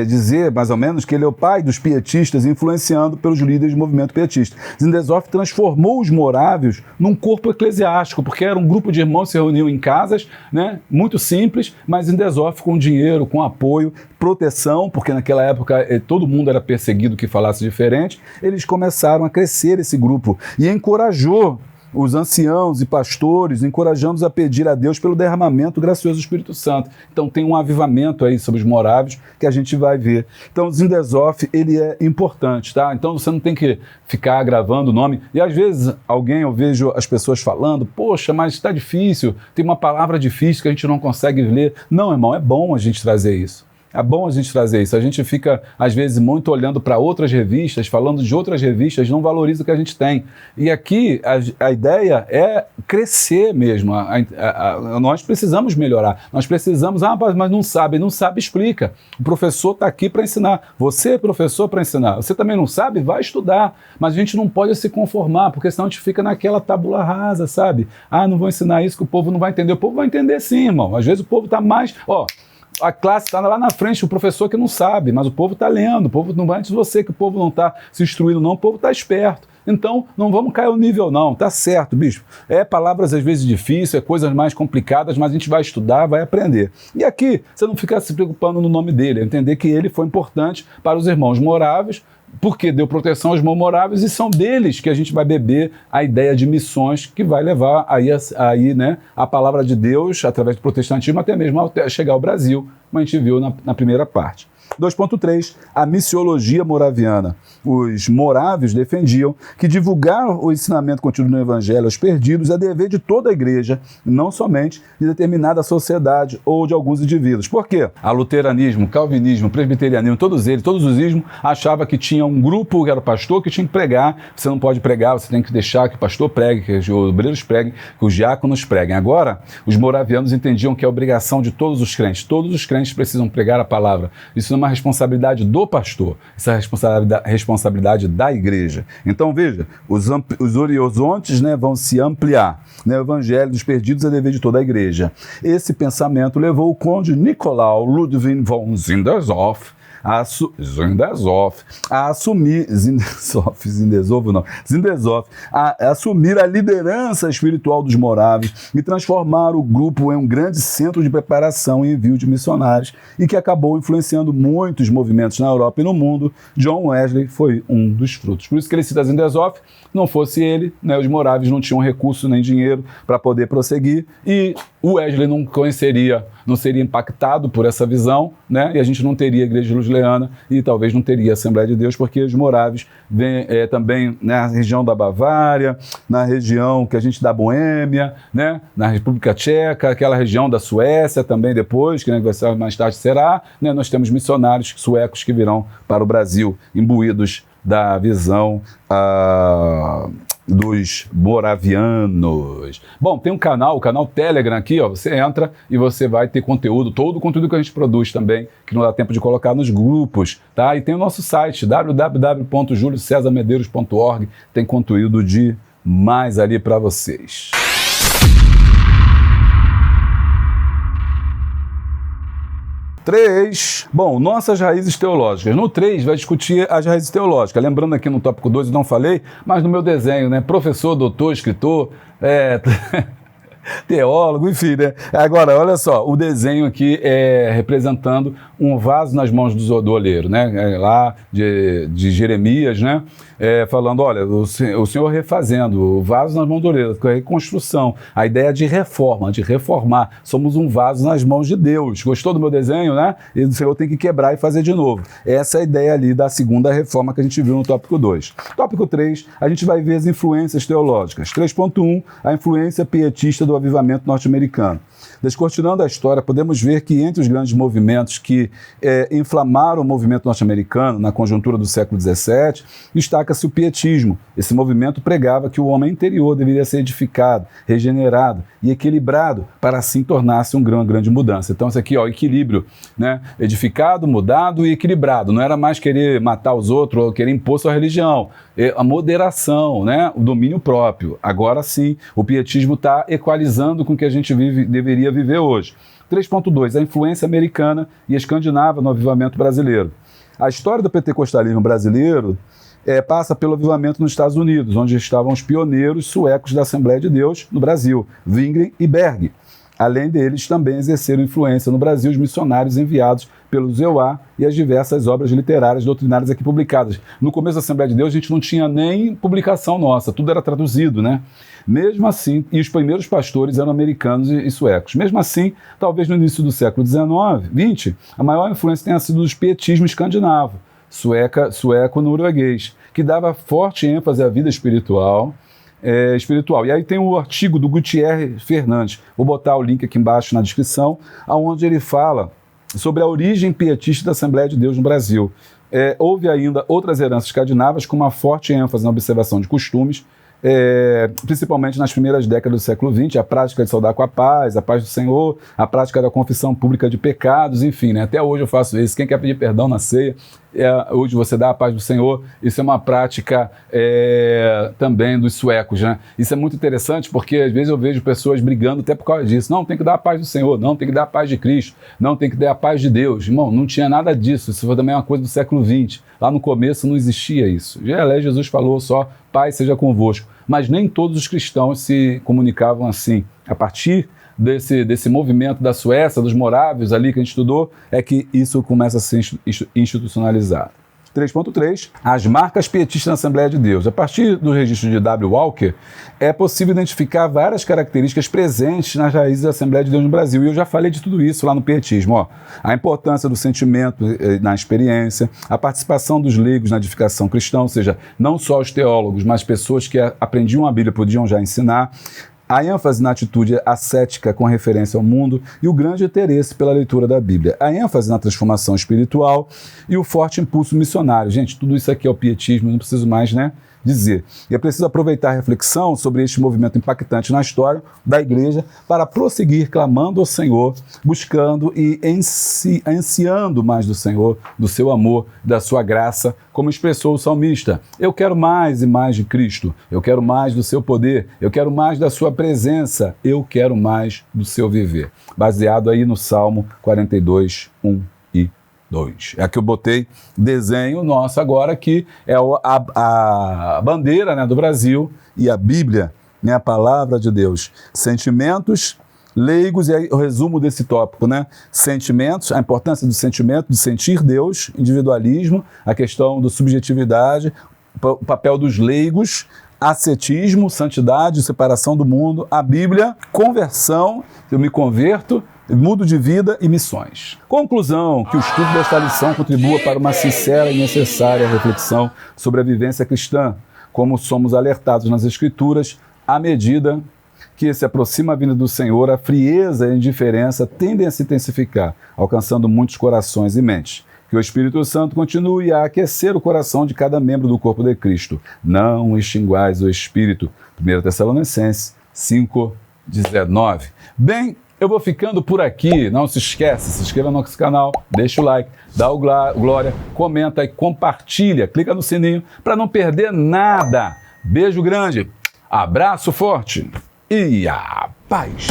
dizer, mais ou menos, que ele é o pai dos pietistas, influenciando pelos líderes do movimento pietista. Zindersdorf transformou os morávios num corpo eclesiástico, porque era um grupo de irmãos que se reuniam em casas, né, muito simples, mas Zindersdorf com dinheiro, com apoio, proteção, porque naquela época todo mundo era perseguido que falasse diferente. Eles começaram a crescer esse grupo e encorajou os anciãos e pastores, encorajamos a pedir a Deus pelo derramamento gracioso do Espírito Santo. Então tem um avivamento aí sobre os morávios que a gente vai ver. Então o Zindersdorf, ele é importante, tá? Então você não tem que ficar gravando o nome. E às vezes eu vejo as pessoas falando, poxa, mas está difícil, tem uma palavra difícil que a gente não consegue ler. Não, irmão, é bom a gente trazer isso. É bom a gente trazer isso. A gente fica, às vezes, muito olhando para outras revistas, falando de outras revistas, não valoriza o que a gente tem. E aqui a ideia é crescer mesmo. Nós precisamos melhorar. Nós precisamos, mas não sabe, explica. O professor está aqui para ensinar. Você é professor para ensinar. Você também não sabe? Vai estudar. Mas a gente não pode se conformar, porque senão a gente fica naquela tábula rasa, sabe? Não vou ensinar isso que o povo não vai entender. O povo vai entender sim, irmão. Às vezes o povo está mais... A classe está lá na frente, o professor que não sabe, mas o povo está lendo, o povo não vai antes de você, que o povo não está se instruindo não, o povo está esperto. Então, não vamos cair o nível não, tá certo, bispo. Palavras às vezes difíceis, coisas mais complicadas, mas a gente vai estudar, vai aprender. E aqui, você não fica se preocupando no nome dele, é entender que ele foi importante para os irmãos moráveis, porque deu proteção aos irmãos moráveis e são deles que a gente vai beber a ideia de missões que vai levar aí, né, a palavra de Deus através do protestantismo até mesmo até chegar ao Brasil, como a gente viu na primeira parte. 2.3, a missiologia moraviana. Os morávios defendiam que divulgar o ensinamento contido no Evangelho aos perdidos é dever de toda a igreja, não somente de determinada sociedade ou de alguns indivíduos. Por quê? A luteranismo, calvinismo, presbiterianismo, todos os ismos achavam que tinha um grupo que era o pastor que tinha que pregar. Você não pode pregar, você tem que deixar que o pastor pregue, que os obreiros preguem, que os diáconos preguem. Agora, os moravianos entendiam que é obrigação de todos os crentes precisam pregar a palavra. Isso não é uma responsabilidade do pastor, essa é a responsabilidade da igreja. Então veja, os horizontes, né, vão se ampliar. Né, o evangelho dos perdidos é dever de toda a igreja. Esse pensamento levou o conde Nicolau Ludwig von Zindershoff a assumir a liderança espiritual dos moráveis e transformar o grupo em um grande centro de preparação e envio de missionários e que acabou influenciando muitos movimentos na Europa e no mundo. John Wesley foi um dos frutos. Por isso que ele cita Zindershoff. Não fosse ele, né, os moráveis não tinham recurso nem dinheiro para poder prosseguir e o Wesley não seria impactado por essa visão, né, e a gente não teria a Igreja Wesleyiana e talvez não teria a Assembleia de Deus, porque os moráveis vêm também na região da Bavária, na região que a gente da Boêmia, né, na República Tcheca, aquela região da Suécia também depois, que né, mais tarde será, né, nós temos missionários suecos que virão para o Brasil, imbuídos da visão dos moravianos. Bom, tem um canal, o canal Telegram aqui, ó, você entra e você vai ter conteúdo, todo o conteúdo que a gente produz também, que não dá tempo de colocar nos grupos, tá? E tem o nosso site, www.juliocesarmedeiros.org, tem conteúdo demais ali para vocês. 3. Bom, nossas raízes teológicas. No 3 vai discutir as raízes teológicas. Lembrando aqui no tópico 2 eu não falei, mas no meu desenho, né? Professor, doutor, escritor, teólogo, enfim, né? Agora, olha só, o desenho aqui é representando um vaso nas mãos do olheiro, né? Lá de Jeremias, né? Falando, olha, o Senhor refazendo, o vaso nas mãos do olheiro, a reconstrução, a ideia de reforma, de reformar. Somos um vaso nas mãos de Deus. Gostou do meu desenho, né? E o Senhor tem que quebrar e fazer de novo. Essa é a ideia ali da segunda reforma que a gente viu no tópico 2. Tópico 3, a gente vai ver as influências teológicas. 3.1, a influência pietista do avivamento norte-americano. Descortinando a história, podemos ver que entre os grandes movimentos que inflamaram o movimento norte-americano na conjuntura do século XVII, destaca-se o pietismo. Esse movimento pregava que o homem interior deveria ser edificado, regenerado e equilibrado para assim tornar-se uma grande mudança. Então, isso aqui, ó, equilíbrio, né? Edificado, mudado e equilibrado. Não era mais querer matar os outros ou querer impor sua religião. A moderação, né? O domínio próprio. Agora sim, o pietismo está equalizando com o que a gente deveria viver hoje. 3.2, a influência americana e escandinava no avivamento brasileiro. A história do pentecostalismo brasileiro passa pelo avivamento nos Estados Unidos, onde estavam os pioneiros suecos da Assembleia de Deus no Brasil, Wingren e Berg. Além deles, também exerceram influência no Brasil os missionários enviados pelo Zeuá e as diversas obras literárias doutrinárias aqui publicadas. No começo da Assembleia de Deus, a gente não tinha nem publicação nossa, tudo era traduzido, né? Mesmo assim, e os primeiros pastores eram americanos e suecos. Mesmo assim, talvez no início do século XX, a maior influência tenha sido dos pietismo escandinavo, sueco-norueguês, que dava forte ênfase à vida espiritual. E aí tem o artigo do Gutierre Fernandes, vou botar o link aqui embaixo na descrição, onde ele fala sobre a origem pietista da Assembleia de Deus no Brasil. Houve ainda outras heranças escandinavas com uma forte ênfase na observação de costumes, principalmente nas primeiras décadas do século XX, a prática de saudar com a paz do Senhor, a prática da confissão pública de pecados, enfim, né? Até hoje eu faço isso. Quem quer pedir perdão na ceia, hoje você dá a paz do Senhor. Isso é uma prática também dos suecos, né? Isso é muito interessante porque às vezes eu vejo pessoas brigando até por causa disso. Não, tem que dar a paz do Senhor, não, tem que dar a paz de Cristo, não, tem que dar a paz de Deus. Irmão, não tinha nada disso. Isso foi também uma coisa do século XX. Lá no começo não existia isso. Jesus falou só, paz seja convosco. Mas nem todos os cristãos se comunicavam assim. A partir desse movimento da Suécia, dos morávios ali que a gente estudou, é que isso começa a ser institucionalizado. 3.3. As marcas pietistas na Assembleia de Deus. A partir do registro de W. Walker, é possível identificar várias características presentes nas raízes da Assembleia de Deus no Brasil. E eu já falei de tudo isso lá no pietismo. A importância do sentimento na experiência, a participação dos leigos na edificação cristã, ou seja, não só os teólogos, mas pessoas que aprendiam a Bíblia podiam já ensinar, a ênfase na atitude ascética com referência ao mundo e o grande interesse pela leitura da Bíblia. A ênfase na transformação espiritual e o forte impulso missionário. Gente, tudo isso aqui é o pietismo, não preciso mais, dizer. E é preciso aproveitar a reflexão sobre este movimento impactante na história da igreja para prosseguir clamando ao Senhor, buscando e ansiando mais do Senhor, do seu amor, da sua graça, como expressou o salmista. Eu quero mais e mais de Cristo, eu quero mais do seu poder, eu quero mais da sua presença, eu quero mais do seu viver. Baseado aí no Salmo 42, 1 e 2. É que eu botei desenho nosso agora, que é a bandeira do Brasil e a Bíblia, a palavra de Deus. Sentimentos leigos, e aí o resumo desse tópico, Sentimentos, a importância do sentimento, de sentir Deus, individualismo, a questão da subjetividade, o papel dos leigos, ascetismo, santidade, separação do mundo, a Bíblia, conversão, eu me converto, mudo de vida e missões. Conclusão, que o estudo desta lição contribua para uma sincera e necessária reflexão sobre a vivência cristã, como somos alertados nas Escrituras, à medida que se aproxima a vinda do Senhor, a frieza e a indiferença tendem a se intensificar, alcançando muitos corações e mentes. Que o Espírito Santo continue a aquecer o coração de cada membro do corpo de Cristo. Não extinguais o Espírito. 1 Tessalonicenses 5:19. Bem, eu vou ficando por aqui. Não se esquece, se inscreva no nosso canal, deixa o like, dá o glória, comenta e compartilha. Clica no sininho para não perder nada. Beijo grande, abraço forte e a paz.